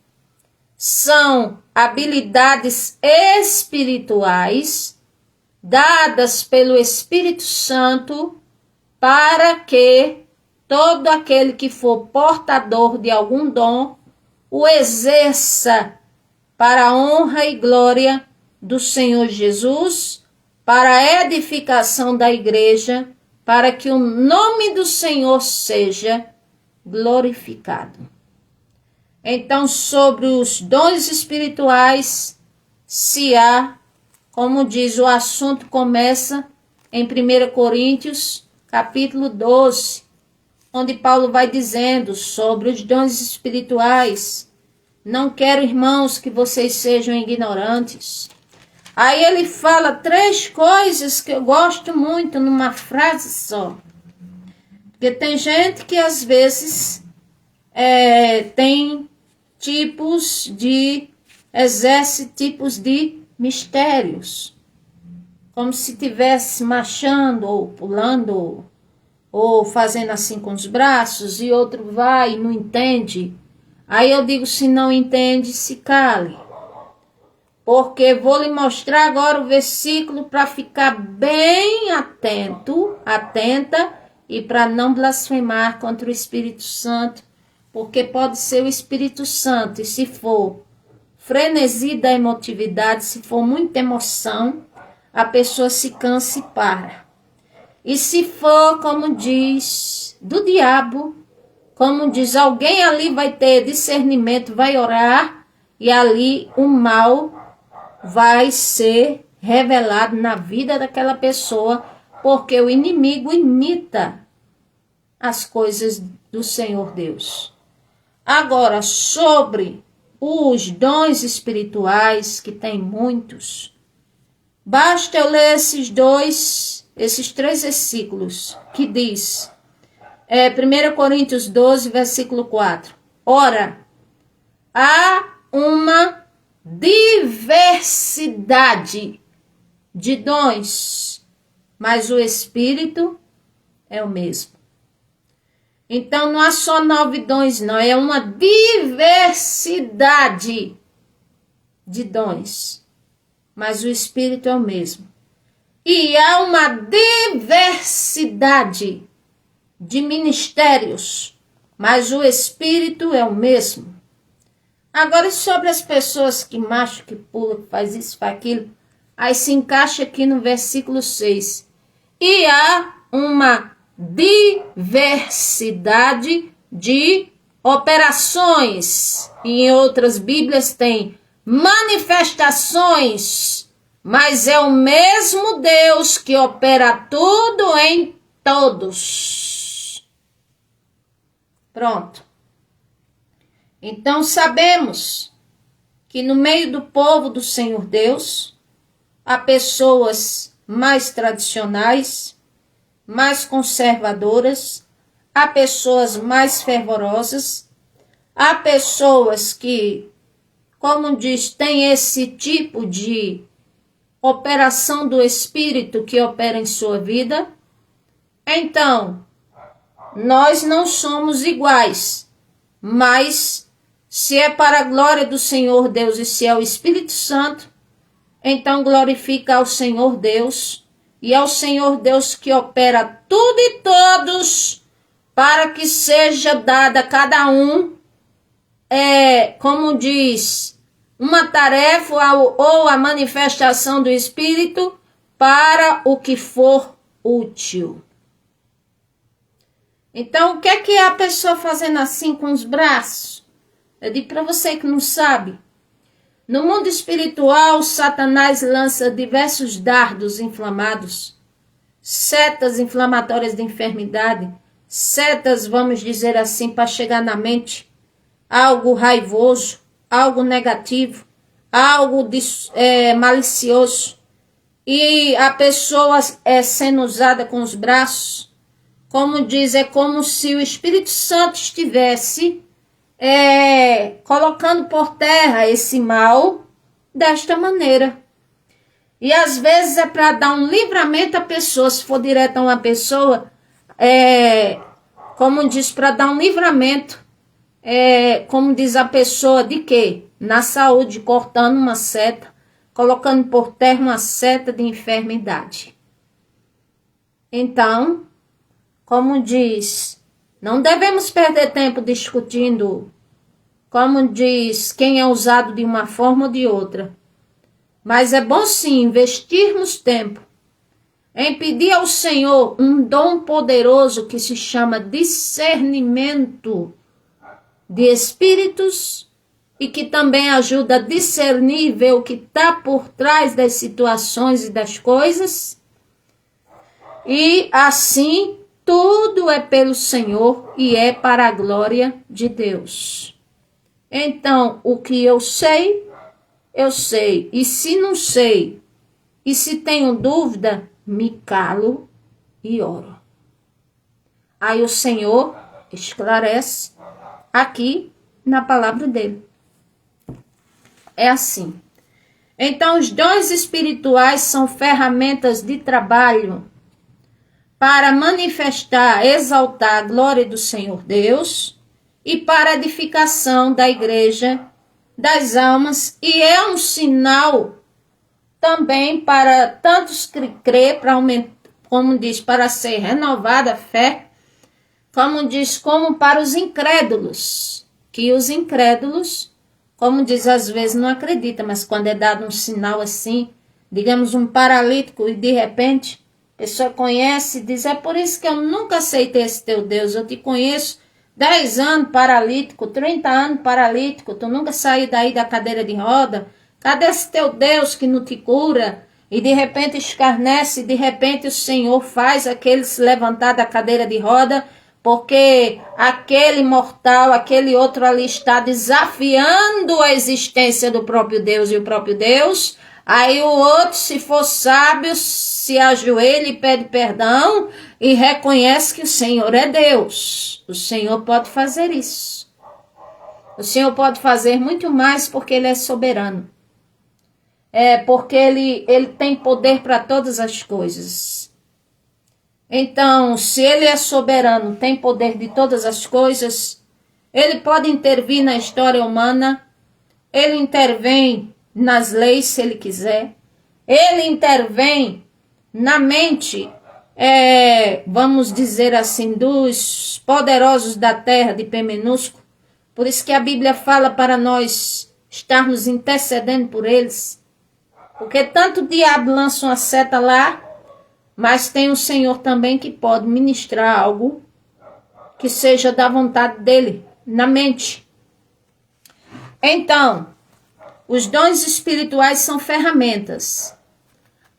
são habilidades espirituais dadas pelo Espírito Santo para que todo aquele que for portador de algum dom o exerça para a honra e glória do Senhor Jesus, para a edificação da igreja, para que o nome do Senhor seja glorificado. Então, sobre os dons espirituais, se há, como diz, o assunto começa em 1 Coríntios, capítulo 12, onde Paulo vai dizendo sobre os dons espirituais. Não quero, irmãos, que vocês sejam ignorantes. Aí ele fala 3 coisas que eu gosto muito numa frase só. Porque tem gente que às vezes exerce tipos de mistérios. Como se estivesse marchando ou pulando ou fazendo assim com os braços e outro vai e não entende. Aí eu digo, se não entende, se cale. Porque vou lhe mostrar agora o versículo para ficar bem atenta e para não blasfemar contra o Espírito Santo, porque pode ser o Espírito Santo, e se for frenesi da emotividade, se for muita emoção, a pessoa se cansa e para. E se for, como diz, do diabo, como diz, alguém ali vai ter discernimento, vai orar, e ali o mal vai ser revelado na vida daquela pessoa, porque o inimigo imita as coisas do Senhor Deus. Agora, sobre os dons espirituais, que tem muitos, basta eu ler esses 3 versículos, que diz, 1 Coríntios 12, versículo 4. Ora, há uma diversidade de dons, mas o Espírito é o mesmo. Então não há só 9 dons, não, é uma diversidade de dons, mas o Espírito é o mesmo. E há uma diversidade de ministérios, mas o Espírito é o mesmo. Agora, sobre as pessoas que machucam, que pulam, que faz isso, faz aquilo, aí se encaixa aqui no versículo 6. E há uma diversidade de operações. Em outras Bíblias tem manifestações, mas é o mesmo Deus que opera tudo em todos. Pronto. Então sabemos que no meio do povo do Senhor Deus, há pessoas mais tradicionais, mais conservadoras, há pessoas mais fervorosas, há pessoas que, como diz, têm esse tipo de operação do Espírito que opera em sua vida. Então, nós não somos iguais, mas se é para a glória do Senhor Deus e se é o Espírito Santo, então glorifica ao Senhor Deus, e ao Senhor Deus que opera tudo e todos, para que seja dada a cada um, como diz, uma tarefa ou a manifestação do Espírito, para o que for útil. Então, o que é a pessoa fazendo assim com os braços? Eu digo para você que não sabe. No mundo espiritual, Satanás lança diversos dardos inflamados, setas inflamatórias de enfermidade, setas, vamos dizer assim, para chegar na mente, algo raivoso, algo negativo, algo malicioso. E a pessoa é sendo usada com os braços, como diz, é como se o Espírito Santo estivesse colocando por terra esse mal desta maneira. E às vezes é para dar um livramento à pessoa, se for direto a uma pessoa, como diz, para dar um livramento, como diz a pessoa, de quê? Na saúde, cortando uma seta, colocando por terra uma seta de enfermidade. Então, como diz, não devemos perder tempo discutindo, como diz, quem é usado de uma forma ou de outra. Mas é bom sim investirmos tempo em pedir ao Senhor um dom poderoso que se chama discernimento de espíritos e que também ajuda a discernir, ver o que está por trás das situações e das coisas. E assim, tudo é pelo Senhor e é para a glória de Deus. Então, o que eu sei, eu sei. E se não sei, e se tenho dúvida, me calo e oro. Aí o Senhor esclarece aqui na palavra dele. É assim. Então, os dons espirituais são ferramentas de trabalho para manifestar, exaltar a glória do Senhor Deus e para a edificação da igreja, das almas, e é um sinal também para tantos que crê, para aumentar, como diz, para ser renovada a fé, como diz, como para os incrédulos, que os incrédulos, como diz, às vezes não acredita, mas quando é dado um sinal assim, digamos um paralítico, e de repente a pessoa conhece e diz, é por isso que eu nunca aceitei esse teu Deus, eu te conheço 10 anos paralítico, 30 anos paralítico, tu nunca saiu daí da cadeira de roda, cadê esse teu Deus que não te cura? E de repente escarnece, e de repente o Senhor faz aquele se levantar da cadeira de roda, porque aquele mortal, aquele outro ali está desafiando a existência do próprio Deus e o próprio Deus. Aí o outro, se for sábio, se ajoelha e pede perdão e reconhece que o Senhor é Deus. O Senhor pode fazer isso. O Senhor pode fazer muito mais porque Ele é soberano. Porque ele tem poder para todas as coisas. Então, se Ele é soberano, tem poder de todas as coisas, Ele pode intervir na história humana, Ele intervém nas leis, se Ele quiser, Ele intervém na mente, vamos dizer assim, dos poderosos da terra, de P minúsculo. Por isso que a Bíblia fala para nós estarmos intercedendo por eles. Porque tanto o diabo lança uma seta lá, mas tem o Senhor também que pode ministrar algo que seja da vontade dele, na mente. Então, os dons espirituais são ferramentas.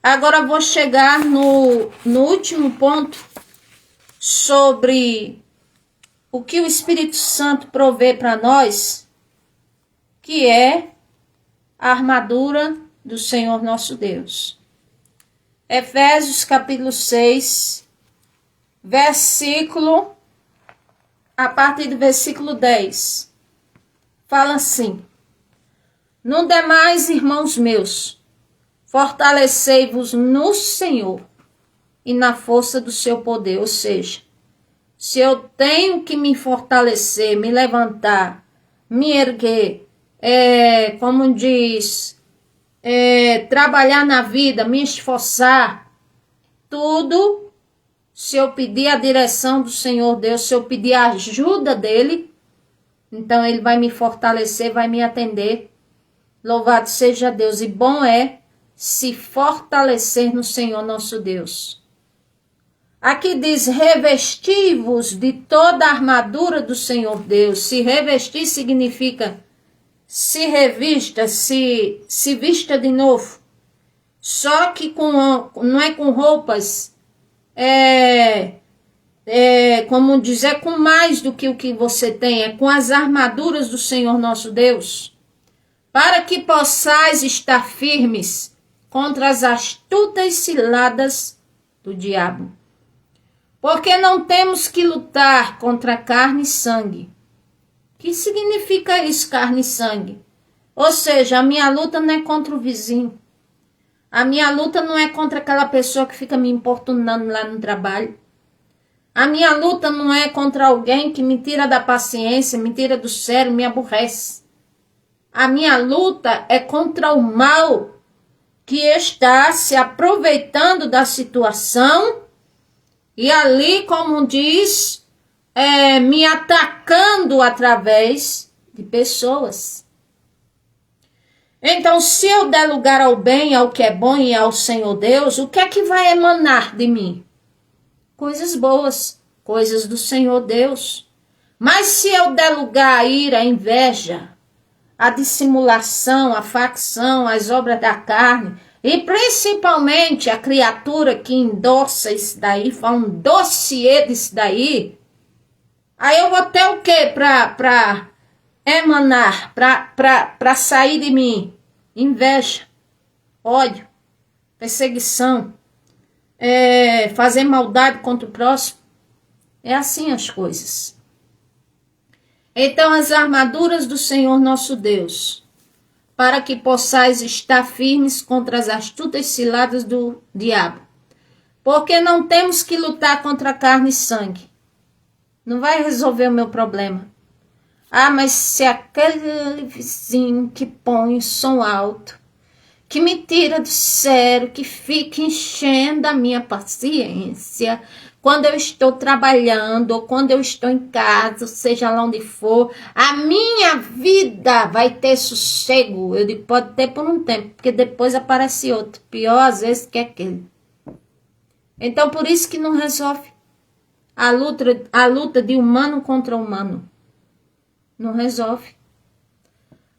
Agora eu vou chegar no último ponto sobre o que o Espírito Santo provê para nós, que é a armadura do Senhor nosso Deus. Efésios capítulo 6, a partir do versículo 10, fala assim: No demais, irmãos meus, fortalecei-vos no Senhor e na força do seu poder. Ou seja, se eu tenho que me fortalecer, me levantar, me erguer, como diz, trabalhar na vida, me esforçar, tudo, se eu pedir a direção do Senhor Deus, se eu pedir a ajuda dele, então Ele vai me fortalecer, vai me atender. Louvado seja Deus. E bom é se fortalecer no Senhor nosso Deus. Aqui diz, revesti-vos de toda a armadura do Senhor Deus. Se revestir significa se revista, se vista de novo. Só que não é com roupas, como dizer, com mais do que o que você tem, é com as armaduras do Senhor nosso Deus, para que possais estar firmes contra as astutas ciladas do diabo. Porque não temos que lutar contra carne e sangue. O que significa isso, carne e sangue? Ou seja, a minha luta não é contra o vizinho. A minha luta não é contra aquela pessoa que fica me importunando lá no trabalho. A minha luta não é contra alguém que me tira da paciência, me tira do sério, me aborrece. A minha luta é contra o mal que está se aproveitando da situação e ali, como diz, me atacando através de pessoas. Então, se eu der lugar ao bem, ao que é bom e ao Senhor Deus, o que é que vai emanar de mim? Coisas boas, coisas do Senhor Deus. Mas se eu der lugar à ira, à inveja, à dissimulação, à facção, às obras da carne, e principalmente a criatura que endossa isso daí, faz um dossiê disso daí, aí eu vou ter o quê para emanar, para sair de mim? Inveja, ódio, perseguição, fazer maldade contra o próximo. É assim as coisas. Então, as armaduras do Senhor nosso Deus, para que possais estar firmes contra as astutas ciladas do diabo. Porque não temos que lutar contra carne e sangue. Não vai resolver o meu problema. Ah, mas se aquele vizinho que põe o som alto, que me tira do sério, que fica enchendo a minha paciência, quando eu estou trabalhando, ou quando eu estou em casa, seja lá onde for, a minha vida vai ter sossego. Eu digo, pode ter por um tempo, porque depois aparece outro, pior às vezes que aquele. Então, por isso que não resolve a luta de humano contra humano. Não resolve.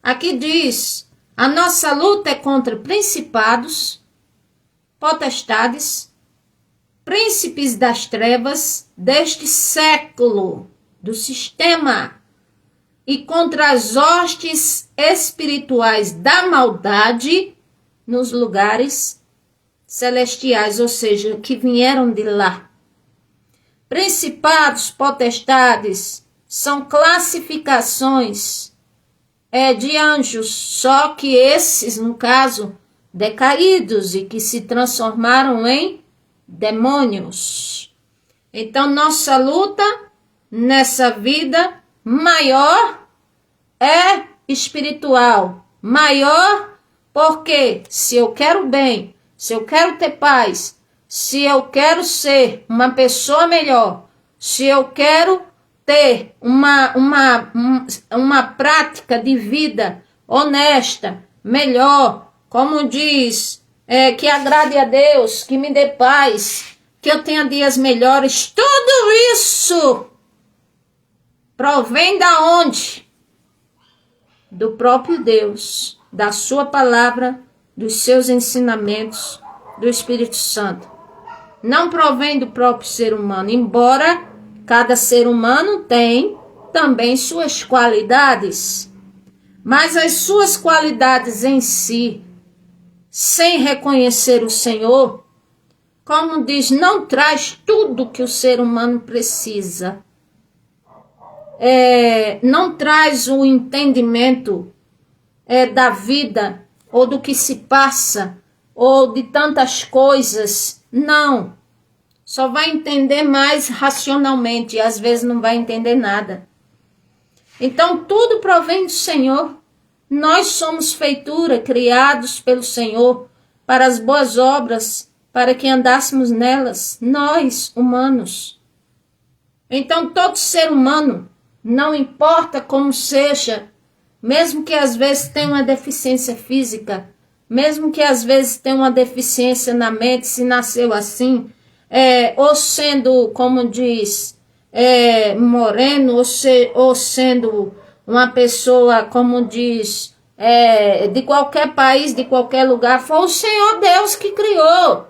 Aqui diz, a nossa luta é contra principados, potestades, príncipes das trevas deste século, do sistema, e contra as hostes espirituais da maldade nos lugares celestiais, ou seja, que vieram de lá. Principados, potestades, são classificações de anjos, só que esses, no caso, decaídos e que se transformaram em demônios. Então, nossa luta nessa vida maior é espiritual. Maior porque se eu quero bem, se eu quero ter paz, se eu quero ser uma pessoa melhor, se eu quero ter uma prática de vida honesta, melhor, como diz, que agrade a Deus, que me dê paz, que eu tenha dias melhores, tudo isso provém da onde? Do próprio Deus, da sua palavra, dos seus ensinamentos, do Espírito Santo. Não provém do próprio ser humano, embora cada ser humano tem também suas qualidades, mas as suas qualidades em si, sem reconhecer o Senhor, como diz, não traz tudo que o ser humano precisa. Não traz o entendimento da vida, ou do que se passa, ou de tantas coisas. Não. Só vai entender mais racionalmente e às vezes não vai entender nada. Então tudo provém do Senhor. Nós somos feitura, criados pelo Senhor para as boas obras, para que andássemos nelas, nós, humanos. Então todo ser humano, não importa como seja, mesmo que às vezes tenha uma deficiência física, mesmo que às vezes tenha uma deficiência na mente, se nasceu assim, ou sendo, como diz, moreno, ou sendo uma pessoa, como diz, de qualquer país, de qualquer lugar, foi o Senhor Deus que criou.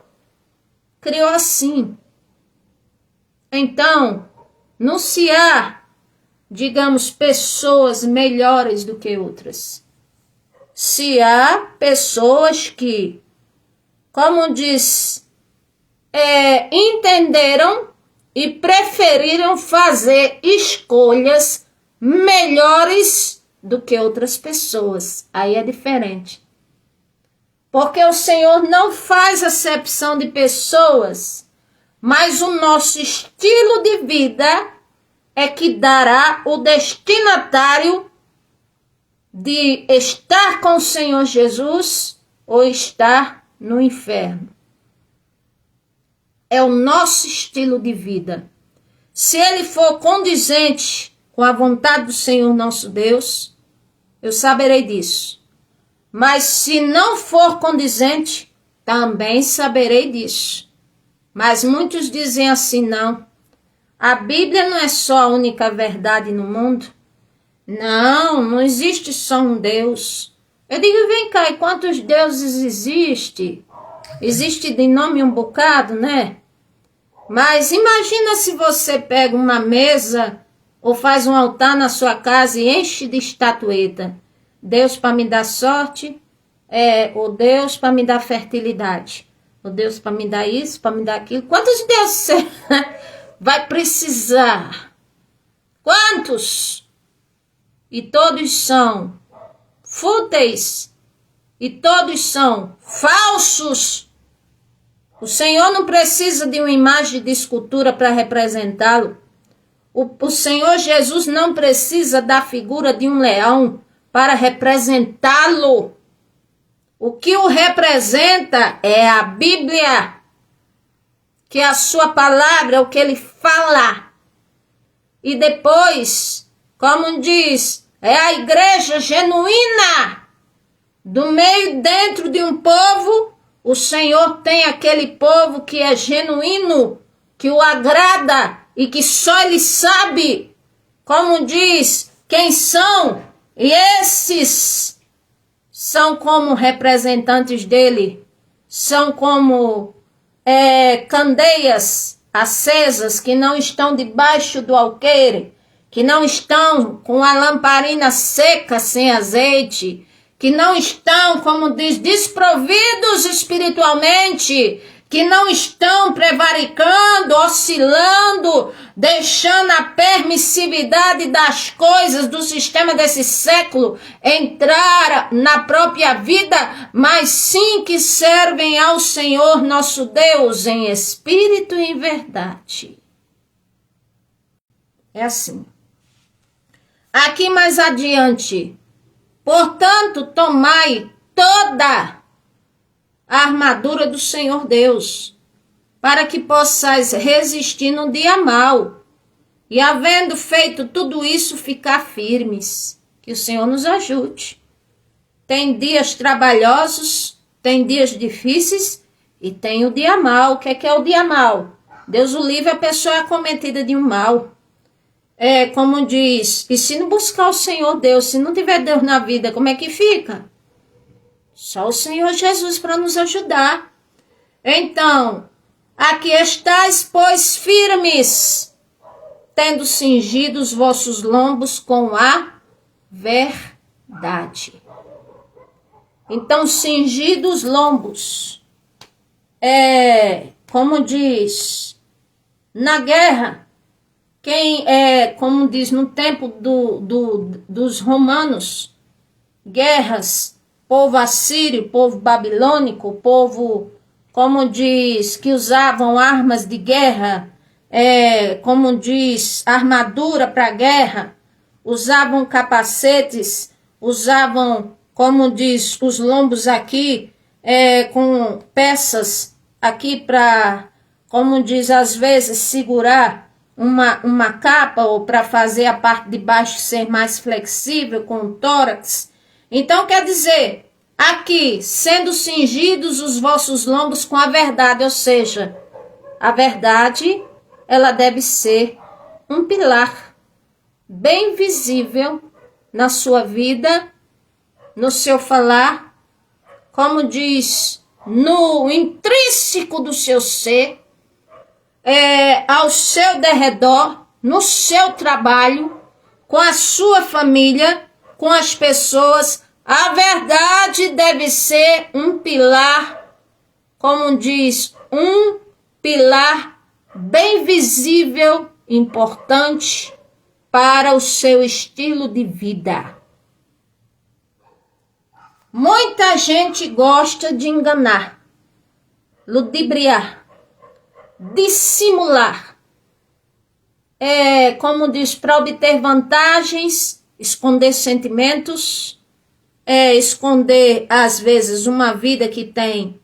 Criou assim. Então, não se há, digamos, pessoas melhores do que outras. Se há pessoas que, como diz, entenderam e preferiram fazer escolhas melhores do que outras pessoas. Aí é diferente. Porque o Senhor não faz acepção de pessoas, mas o nosso estilo de vida é que dará o destinatário de estar com o Senhor Jesus ou estar no inferno. É o nosso estilo de vida. Se ele for condizente com a vontade do Senhor nosso Deus, eu saberei disso. Mas se não for condizente, também saberei disso. Mas muitos dizem assim, não. A Bíblia não é só a única verdade no mundo. Não existe só um Deus. Eu digo, vem cá, e quantos deuses existem? Existe de nome um bocado, né? Mas imagina se você pega uma mesa ou faz um altar na sua casa e enche de estatueta. Deus para me dar sorte, o Deus para me dar fertilidade, o Deus para me dar isso, para me dar aquilo. Quantos deuses você vai precisar? Quantos? E todos são fúteis, e todos são falsos. O Senhor não precisa de uma imagem de escultura para representá-lo. O Senhor Jesus não precisa da figura de um leão para representá-lo. O que o representa é a Bíblia, que é a sua palavra, é o que ele fala. E depois, como diz, é a igreja genuína. Do meio dentro de um povo, o Senhor tem aquele povo que é genuíno, que o agrada e que só ele sabe, como diz, quem são. E esses são como representantes dele, são como candeias acesas que não estão debaixo do alqueire, que não estão com a lamparina seca sem azeite, que não estão, como diz, desprovidos espiritualmente, que não estão prevaricando, oscilando, deixando a permissividade das coisas do sistema desse século entrar na própria vida, mas sim que servem ao Senhor nosso Deus em espírito e em verdade. É assim. Aqui mais adiante, portanto, tomai toda a armadura do Senhor Deus, para que possais resistir no dia mau, e havendo feito tudo isso, ficar firmes. Que o Senhor nos ajude. Tem dias trabalhosos, tem dias difíceis, e tem o dia mau. O que é o dia mau? Deus o livre, a pessoa é acometida de um mal. Como diz, e se não buscar o Senhor Deus, se não tiver Deus na vida, como é que fica? Só o Senhor Jesus para nos ajudar. Então, aqui estáis, pois, firmes, tendo cingido os vossos lombos com a verdade. Então, cingido os lombos. Como diz, na guerra, como diz no tempo dos romanos, guerras, povo assírio, povo babilônico, povo, como diz, que usavam armas de guerra, como diz, armadura para guerra, usavam capacetes, usavam, como diz, os lombos aqui, com peças aqui para, como diz, às vezes segurar uma capa ou para fazer a parte de baixo ser mais flexível com o tórax. Então, quer dizer, Aqui, sendo cingidos os vossos lombos com a verdade, ou seja, a verdade, ela deve ser um pilar bem visível na sua vida, no seu falar, como diz, no intrínseco do seu ser, ao seu derredor, no seu trabalho, com a sua família, com as pessoas. A verdade deve ser um pilar, como diz, um pilar bem visível, importante para o seu estilo de vida. Muita gente gosta de enganar, ludibriar, dissimular. Como diz, para obter vantagens, esconder sentimentos, esconder, às vezes, uma vida que tem,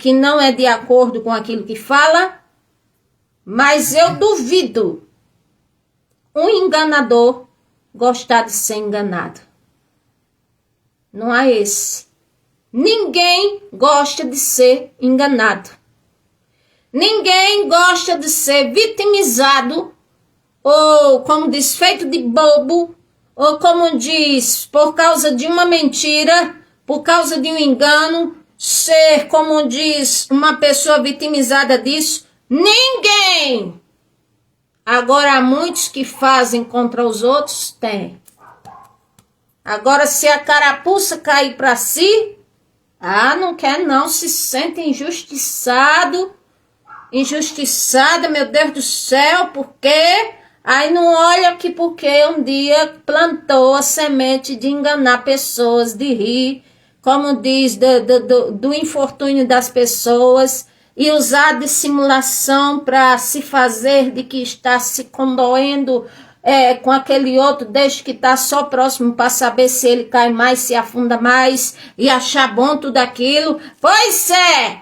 que não é de acordo com aquilo que fala, mas eu duvido um enganador gostar de ser enganado. Não há esse. Ninguém gosta de ser enganado. Ninguém gosta de ser vitimizado, ou como diz, feito de bobo, ou como diz, por causa de uma mentira, por causa de um engano, ser, como diz, uma pessoa vitimizada disso. Ninguém! Agora, há muitos que fazem contra os outros, tem. Agora, se a carapuça cair para si, não quer não, se sente injustiçada, meu Deus do céu, por quê? Aí não olha que porque um dia plantou a semente de enganar pessoas, de rir, como diz, do infortúnio das pessoas, e usar a dissimulação para se fazer de que está se condoendo com aquele outro, desde que está só próximo para saber se ele cai mais, se afunda mais, e achar bom tudo aquilo. Pois é!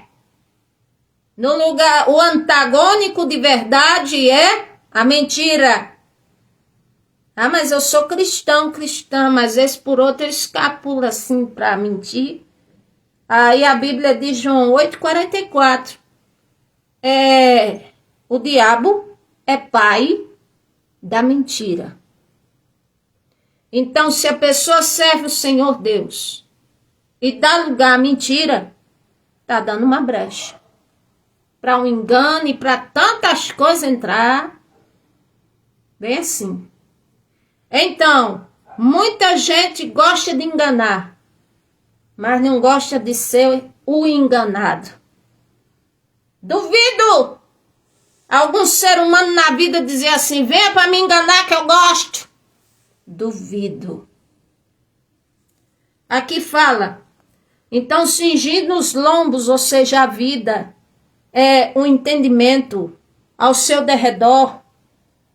No lugar, o antagônico de verdade é a mentira. Mas eu sou cristã, mas esse por outro escapula assim para mentir. Aí a Bíblia diz, João 8,44, o diabo é pai da mentira. Então, se a pessoa serve o Senhor Deus e dá lugar à mentira, tá dando uma brecha para um engano e para tantas coisas entrar. Bem assim. Então, muita gente gosta de enganar, mas não gosta de ser o enganado. Duvido algum ser humano na vida dizer assim, venha para me enganar que eu gosto. Duvido. Aqui fala, então cingindo os lombos, ou seja, a vida, o entendimento ao seu derredor,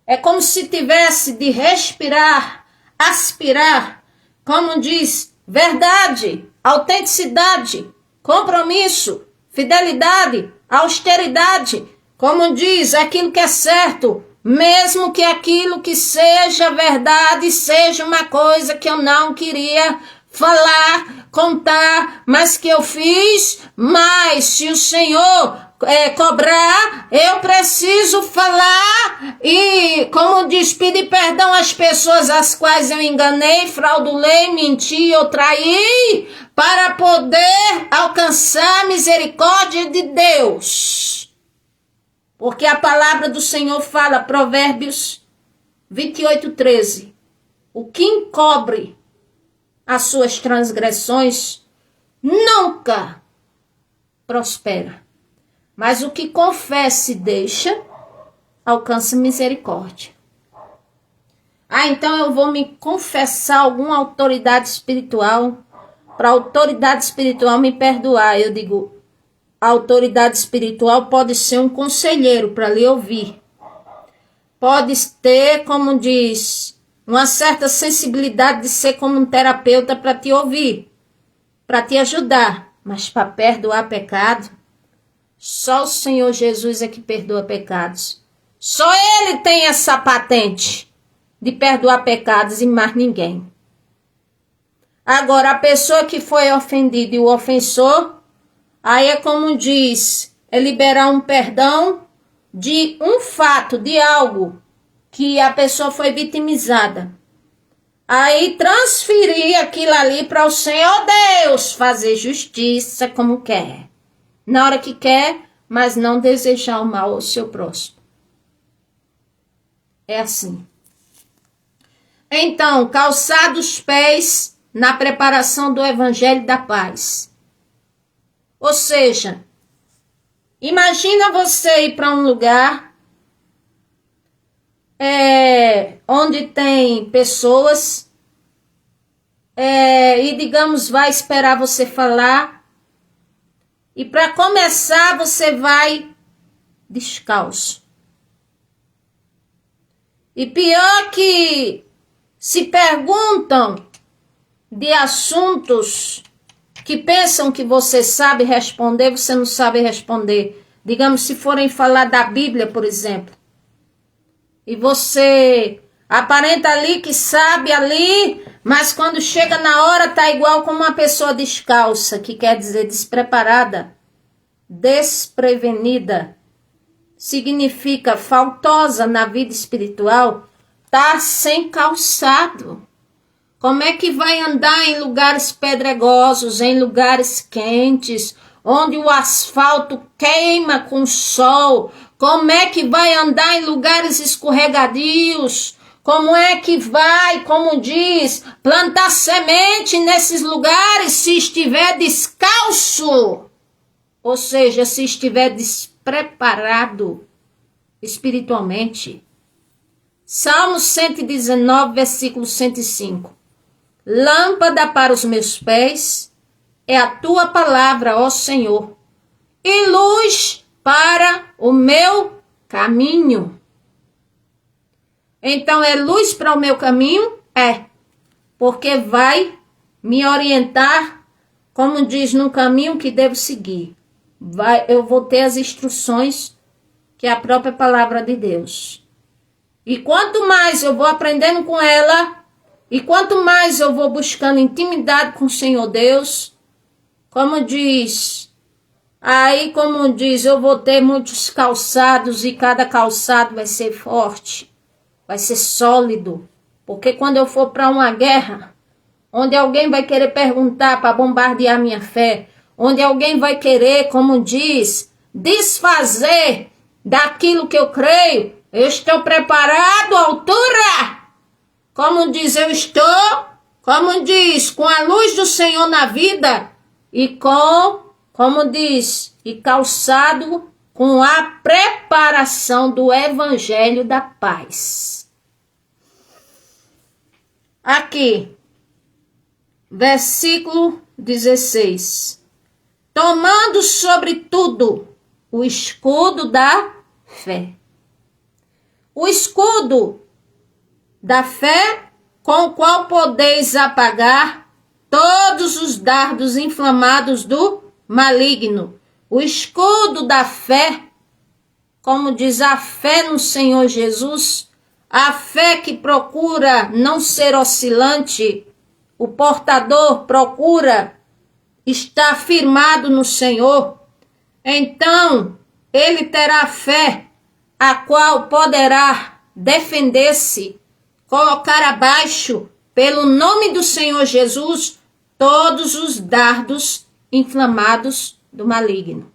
é como se tivesse de respirar, aspirar, como diz, verdade, autenticidade, compromisso, fidelidade, austeridade, como diz, aquilo que é certo, mesmo que aquilo que seja verdade seja uma coisa que eu não queria falar, contar, mas que eu fiz, mas se o Senhor cobrar, eu preciso falar e, como diz, pedir perdão às pessoas às quais eu enganei, fraudulei, menti ou traí, para poder alcançar a misericórdia de Deus. Porque a palavra do Senhor fala, Provérbios 28:13, o que encobre as suas transgressões nunca prospera. Mas o que confessa e deixa, alcança misericórdia. Então eu vou me confessar a alguma autoridade espiritual, para a autoridade espiritual me perdoar. Eu digo, a autoridade espiritual pode ser um conselheiro para lhe ouvir. Pode ter, como diz, uma certa sensibilidade de ser como um terapeuta para te ouvir, para te ajudar. Mas para perdoar pecado, só o Senhor Jesus é que perdoa pecados. Só Ele tem essa patente de perdoar pecados e mais ninguém. Agora, a pessoa que foi ofendida e o ofensor, aí é como diz, é liberar um perdão de um fato, de algo que a pessoa foi vitimizada. Aí transferir aquilo ali para o Senhor Deus fazer justiça como quer. Na hora que quer, mas não desejar o mal ao seu próximo. É assim. Então, calçar os pés na preparação do Evangelho da Paz. Ou seja, imagina você ir para um lugar onde tem pessoas e, digamos, vai esperar você falar. E para começar, você vai descalço. E pior que se perguntam de assuntos que pensam que você sabe responder, você não sabe responder. Digamos, se forem falar da Bíblia, por exemplo. E você aparenta ali que sabe ali, mas quando chega na hora tá igual como uma pessoa descalça, que quer dizer despreparada, desprevenida. Significa faltosa na vida espiritual, tá sem calçado. Como é que vai andar em lugares pedregosos, em lugares quentes, onde o asfalto queima com o sol? Como é que vai andar em lugares escorregadios? Como é que vai, como diz, plantar semente nesses lugares se estiver descalço? Ou seja, se estiver despreparado espiritualmente. Salmo 119, versículo 105. Lâmpada para os meus pés é a tua palavra, ó Senhor, e luz para o meu caminho. Então, é luz para o meu caminho? É, porque vai me orientar, como diz, no caminho que devo seguir. Eu vou ter as instruções que é a própria palavra de Deus. E quanto mais eu vou aprendendo com ela, e quanto mais eu vou buscando intimidade com o Senhor Deus, como diz, eu vou ter muitos calçados e cada calçado vai ser forte, vai ser sólido. Porque quando eu for para uma guerra, onde alguém vai querer perguntar para bombardear minha fé, onde alguém vai querer, como diz, desfazer daquilo que eu creio, eu estou preparado à altura. Como diz, eu estou, como diz, com a luz do Senhor na vida e como diz, e calçado com a preparação do Evangelho da Paz. Aqui, versículo 16. Tomando sobretudo o escudo da fé. O escudo da fé com o qual podeis apagar todos os dardos inflamados do maligno. O escudo da fé, como diz a fé no Senhor Jesus, a fé que procura não ser oscilante, o portador procura estar firmado no Senhor, então ele terá fé, a qual poderá defender-se, colocar abaixo, pelo nome do Senhor Jesus, todos os dardos inflamados do maligno.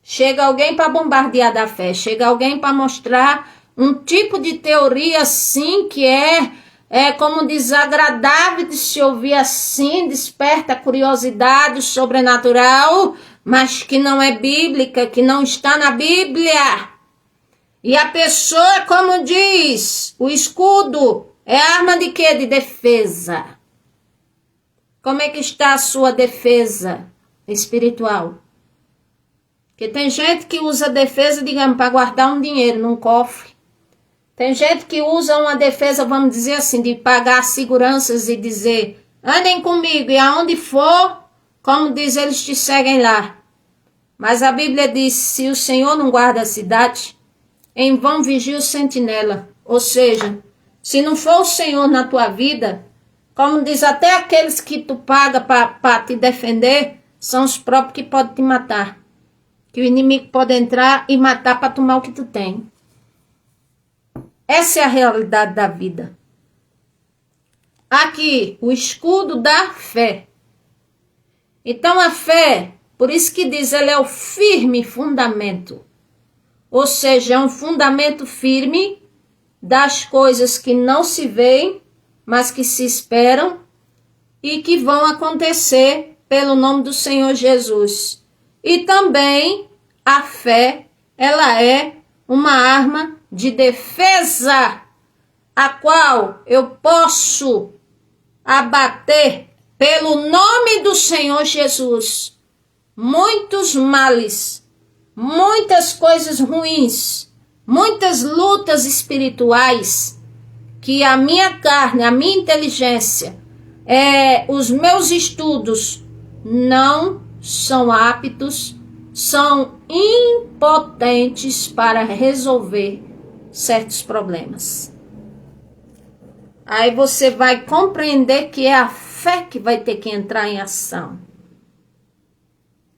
Chega alguém para bombardear da fé, chega alguém para mostrar um tipo de teoria assim que é como desagradável de se ouvir assim, desperta a curiosidade sobrenatural, mas que não é bíblica, que não está na Bíblia. E a pessoa, como diz, o escudo é arma de quê? De defesa. Como é que está a sua defesa espiritual? Porque tem gente que usa defesa, digamos, para guardar um dinheiro num cofre. Tem gente que usa uma defesa, vamos dizer assim, de pagar seguranças e dizer, andem comigo e aonde for, como diz, eles te seguem lá. Mas a Bíblia diz, se o Senhor não guarda a cidade, em vão vigia o sentinela. Ou seja, se não for o Senhor na tua vida, Como diz, até aqueles que tu paga para te defender, são os próprios que podem te matar. Que o inimigo pode entrar e matar para tomar o que tu tem. Essa é a realidade da vida. Aqui, o escudo da fé. Então a fé, por isso que diz, ela é o firme fundamento. Ou seja, é um fundamento firme das coisas que não se veem, mas que se esperam e que vão acontecer pelo nome do Senhor Jesus. E também a fé, ela é uma arma de defesa, a qual eu posso abater pelo nome do Senhor Jesus muitos males, muitas coisas ruins, muitas lutas espirituais que a minha carne, a minha inteligência, os meus estudos não são aptos, são impotentes para resolver certos problemas. Aí você vai compreender que é a fé que vai ter que entrar em ação.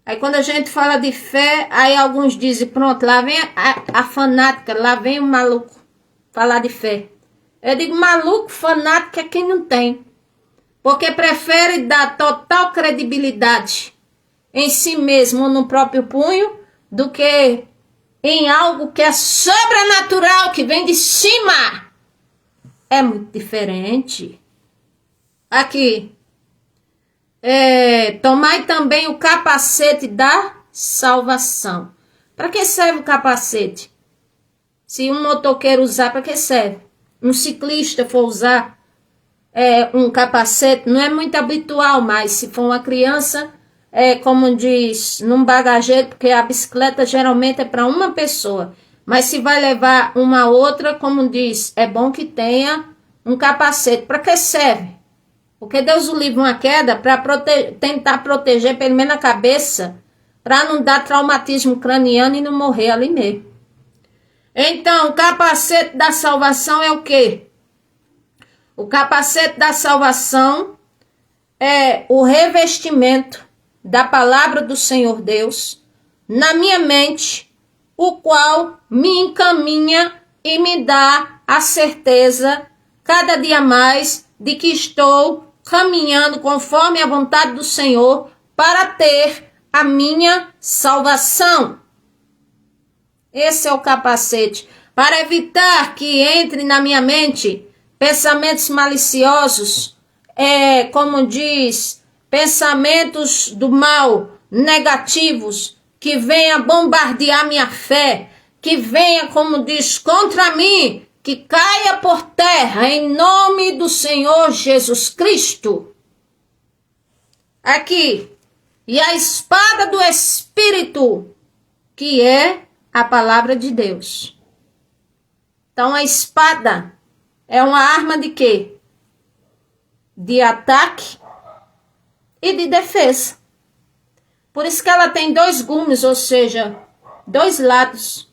Aí quando a gente fala de fé, aí alguns dizem, pronto, lá vem a fanática, lá vem o maluco falar de fé. Eu digo, maluco, fanático é quem não tem. Porque prefere dar total credibilidade em si mesmo ou no próprio punho, do que em algo que é sobrenatural, que vem de cima. É muito diferente. Aqui. Tomai também o capacete da salvação. Para que serve o capacete? Se um motoqueiro usar, para que serve? Um ciclista for usar um capacete, não é muito habitual, mas se for uma criança, como diz, num bagageiro, porque a bicicleta geralmente é para uma pessoa. Mas se vai levar uma outra, como diz, é bom que tenha um capacete. Para que serve? Porque Deus o livra uma queda para tentar proteger pelo menos a cabeça, para não dar traumatismo craniano e não morrer ali mesmo. Então, o capacete da salvação é o quê? O capacete da salvação é o revestimento da palavra do Senhor Deus na minha mente, o qual me encaminha e me dá a certeza, cada dia mais, de que estou caminhando conforme a vontade do Senhor para ter a minha salvação. Esse é o capacete, para evitar que entre na minha mente pensamentos maliciosos, como diz, pensamentos do mal, negativos, que venha bombardear minha fé, que venha, como diz, contra mim, que caia por terra em nome do Senhor Jesus Cristo. Aqui, e a espada do Espírito, que é a palavra de Deus. Então a espada é uma arma de quê? De ataque e de defesa. Por isso que ela tem dois gumes, ou seja, dois lados.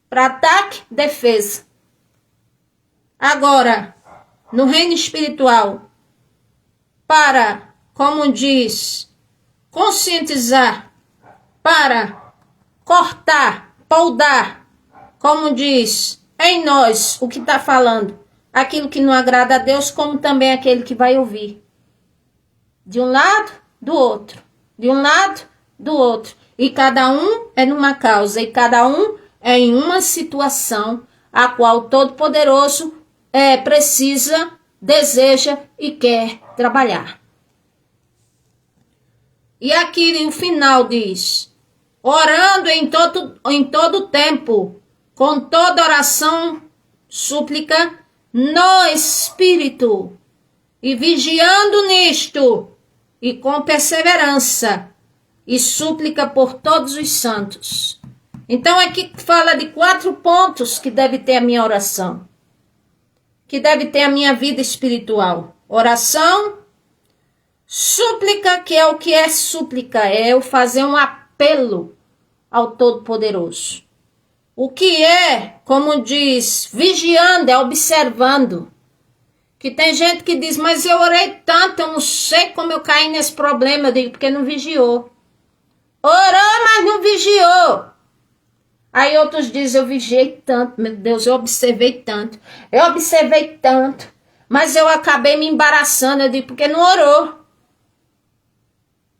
Para ataque, defesa. Agora, no reino espiritual, para, como diz, conscientizar, para cortar, podar, como diz, em nós, o que está falando, aquilo que não agrada a Deus, como também aquele que vai ouvir. De um lado, do outro. De um lado, do outro. E cada um é numa causa, e cada um é em uma situação a qual o Todo-Poderoso precisa, deseja e quer trabalhar. E aqui o final diz, orando em todo tempo, com toda oração, súplica, no Espírito, e vigiando nisto, e com perseverança, e súplica por todos os santos. Então aqui fala de 4 pontos que deve ter a minha oração, que deve ter a minha vida espiritual. Oração, súplica, que é o que é súplica, é eu fazer um apelo ao Todo-Poderoso. O que é, como diz, vigiando, é observando. Que tem gente que diz, mas eu orei tanto, eu não sei como eu caí nesse problema. Eu digo, porque não vigiou. Orou, mas não vigiou. Aí outros dizem, eu vigiei tanto, meu Deus, eu observei tanto, mas eu acabei me embaraçando. Eu digo, porque não orou.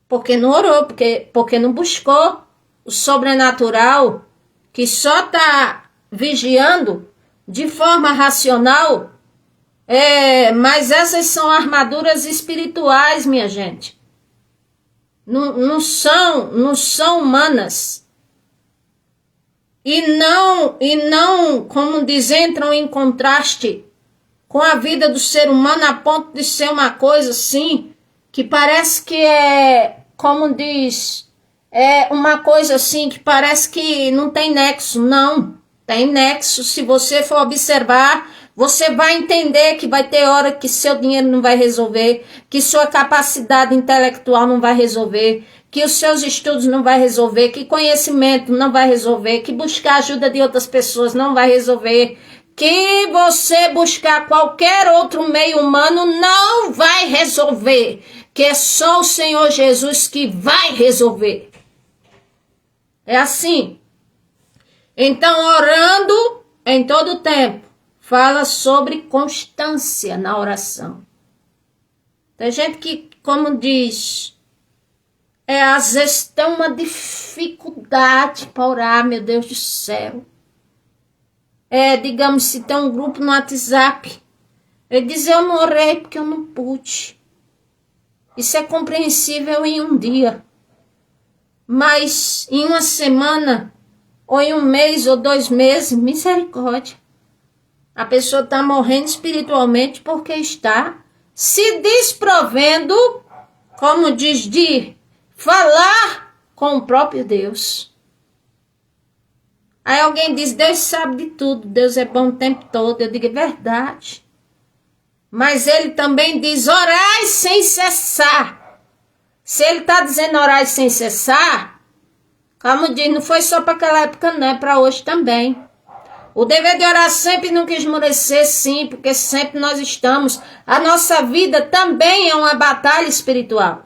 Porque não orou, porque não buscou o sobrenatural, que só está vigiando de forma racional. Mas essas são armaduras espirituais, minha gente. Não são humanas. E não, como diz, entram em contraste com a vida do ser humano a ponto de ser uma coisa assim, que parece que como diz, uma coisa assim que parece que não tem nexo. Não, tem nexo. Se você for observar, você vai entender que vai ter hora que seu dinheiro não vai resolver, que sua capacidade intelectual não vai resolver, que os seus estudos não vai resolver, que conhecimento não vai resolver, que buscar ajuda de outras pessoas não vai resolver, que você buscar qualquer outro meio humano não vai resolver, que é só o Senhor Jesus que vai resolver. É assim. Então, orando em todo tempo, fala sobre constância na oração. Tem gente que, como diz, às vezes tem uma dificuldade para orar, meu Deus do céu. Digamos, se tem um grupo no WhatsApp, ele diz, eu não orei porque eu não pude. Isso é compreensível em um dia. Mas em uma semana, ou em um mês, ou 2 meses, misericórdia. A pessoa está morrendo espiritualmente porque está se desprovendo, como diz, de falar com o próprio Deus. Aí alguém diz, Deus sabe de tudo, Deus é bom o tempo todo. Eu digo, é verdade. Mas ele também diz, orai sem cessar. Se ele está dizendo orai sem cessar, como diz, não foi só para aquela época, não, é para hoje também. O dever de orar sempre e nunca esmorecer, sim, porque sempre nós estamos. A nossa vida também é uma batalha espiritual.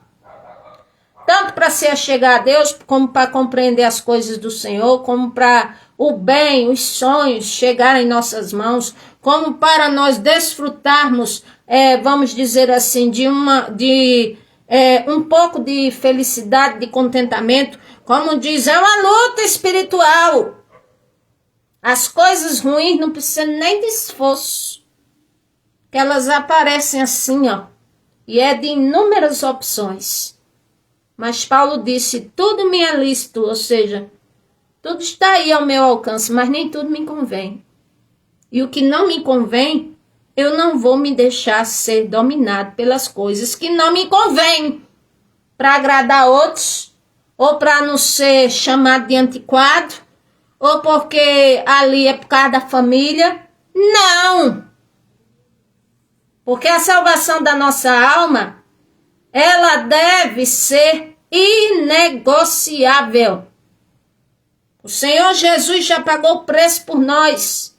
Tanto para se achegar a Deus, como para compreender as coisas do Senhor, como para o bem, os sonhos chegarem em nossas mãos, como para nós desfrutarmos, vamos dizer assim, de um pouco de felicidade, de contentamento. Como diz, é uma luta espiritual. As coisas ruins não precisam nem de esforço, que elas aparecem assim, ó, e é de inúmeras opções. Mas Paulo disse, tudo me é lícito, ou seja, tudo está aí ao meu alcance, mas nem tudo me convém. E o que não me convém, eu não vou me deixar ser dominado pelas coisas que não me convêm, para agradar outros, ou para não ser chamado de antiquado, ou porque ali é por causa da família. Não! Porque a salvação da nossa alma, ela deve ser inegociável. O Senhor Jesus já pagou o preço por nós.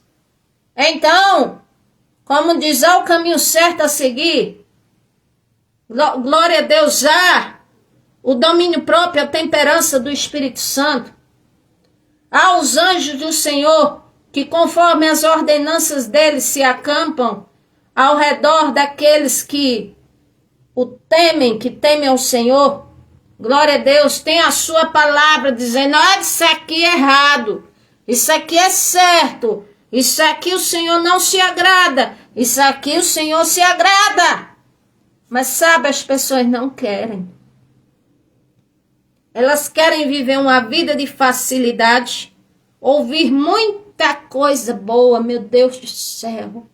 Então, como diz, há o caminho certo a seguir. Glória a Deus, há o domínio próprio, a temperança do Espírito Santo. Há os anjos do Senhor, que conforme as ordenanças dele se acampam ao redor daqueles que que temem ao Senhor. Glória a Deus, tem a sua palavra dizendo, isso aqui é errado, isso aqui é certo, isso aqui o Senhor não se agrada, isso aqui o Senhor se agrada. Mas sabe, as pessoas não querem. Elas querem viver uma vida de facilidade, ouvir muita coisa boa, meu Deus do céu.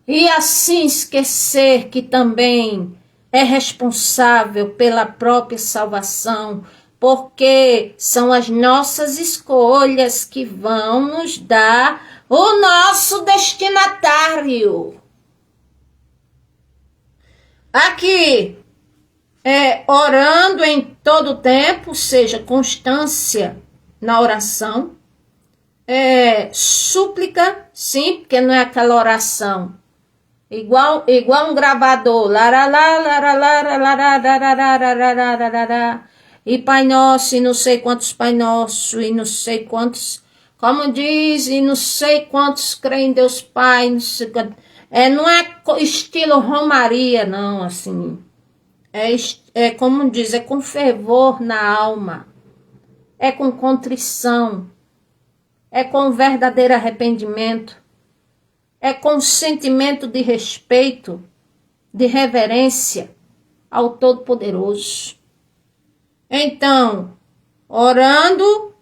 E assim esquecer que também é responsável pela própria salvação, porque são as nossas escolhas que vão nos dar o nosso destinatário. Aqui, orando em todo tempo, seja constância na oração, súplica, sim, porque não é aquela oração igual um gravador. Laralá, laralá, laralá, laralá, laralá, laralá. E Pai Nosso, e não sei quantos Pai Nosso, e não sei quantos, como diz, e não sei quantos creem em Deus Pai, não sei quantos. Não é estilo romaria, não, assim. É como diz, é com fervor na alma. É com contrição. É com verdadeiro arrependimento. É com sentimento de respeito, de reverência ao Todo-Poderoso. Então, orando,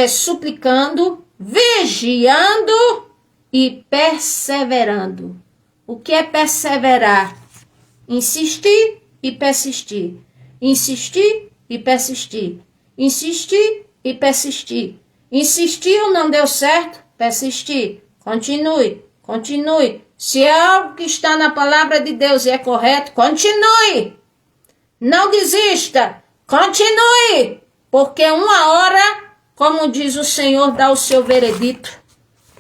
suplicando, vigiando e perseverando. O que é perseverar? Insistir e persistir. Insistir e persistir. Insistir e persistir. Insistiu, não deu certo? Persistir. Continue. Continue. Se é algo que está na palavra de Deus e é correto, continue. Não desista. Continue. Porque uma hora, como diz o Senhor, dá o seu veredito.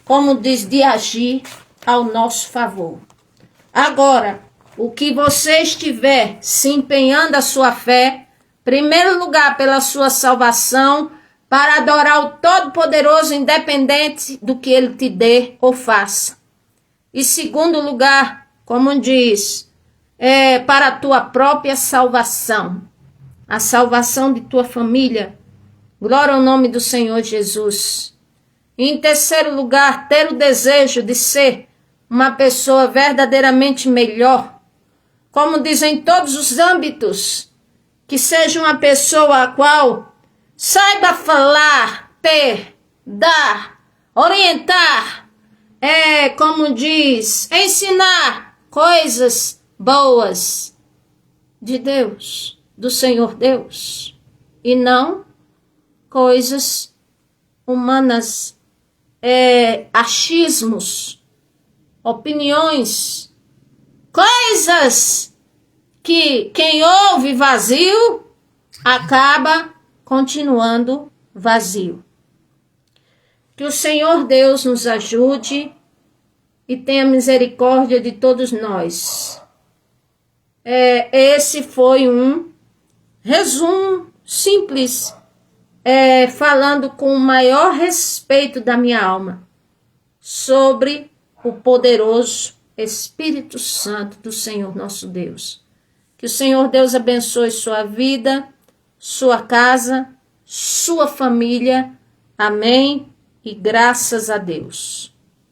Como diz, de agir ao nosso favor. Agora, o que você estiver se empenhando a sua fé, primeiro lugar pela sua salvação, para adorar o Todo-Poderoso, independente do que Ele te dê ou faça. E segundo lugar, como diz, para a tua própria salvação, a salvação de tua família. Glória ao nome do Senhor Jesus. E em terceiro lugar, ter o desejo de ser uma pessoa verdadeiramente melhor, como dizem em todos os âmbitos, que seja uma pessoa a qual saiba falar, ter, dar, orientar, como diz, ensinar coisas boas de Deus, do Senhor Deus, e não coisas humanas, achismos, opiniões, coisas que quem ouve vazio acaba continuando vazio. Que o Senhor Deus nos ajude e tenha misericórdia de todos nós. Esse foi um resumo simples, falando com o maior respeito da minha alma sobre o poderoso Espírito Santo do Senhor nosso Deus. Que o Senhor Deus abençoe sua vida, sua casa, sua família. Amém. E graças a Deus.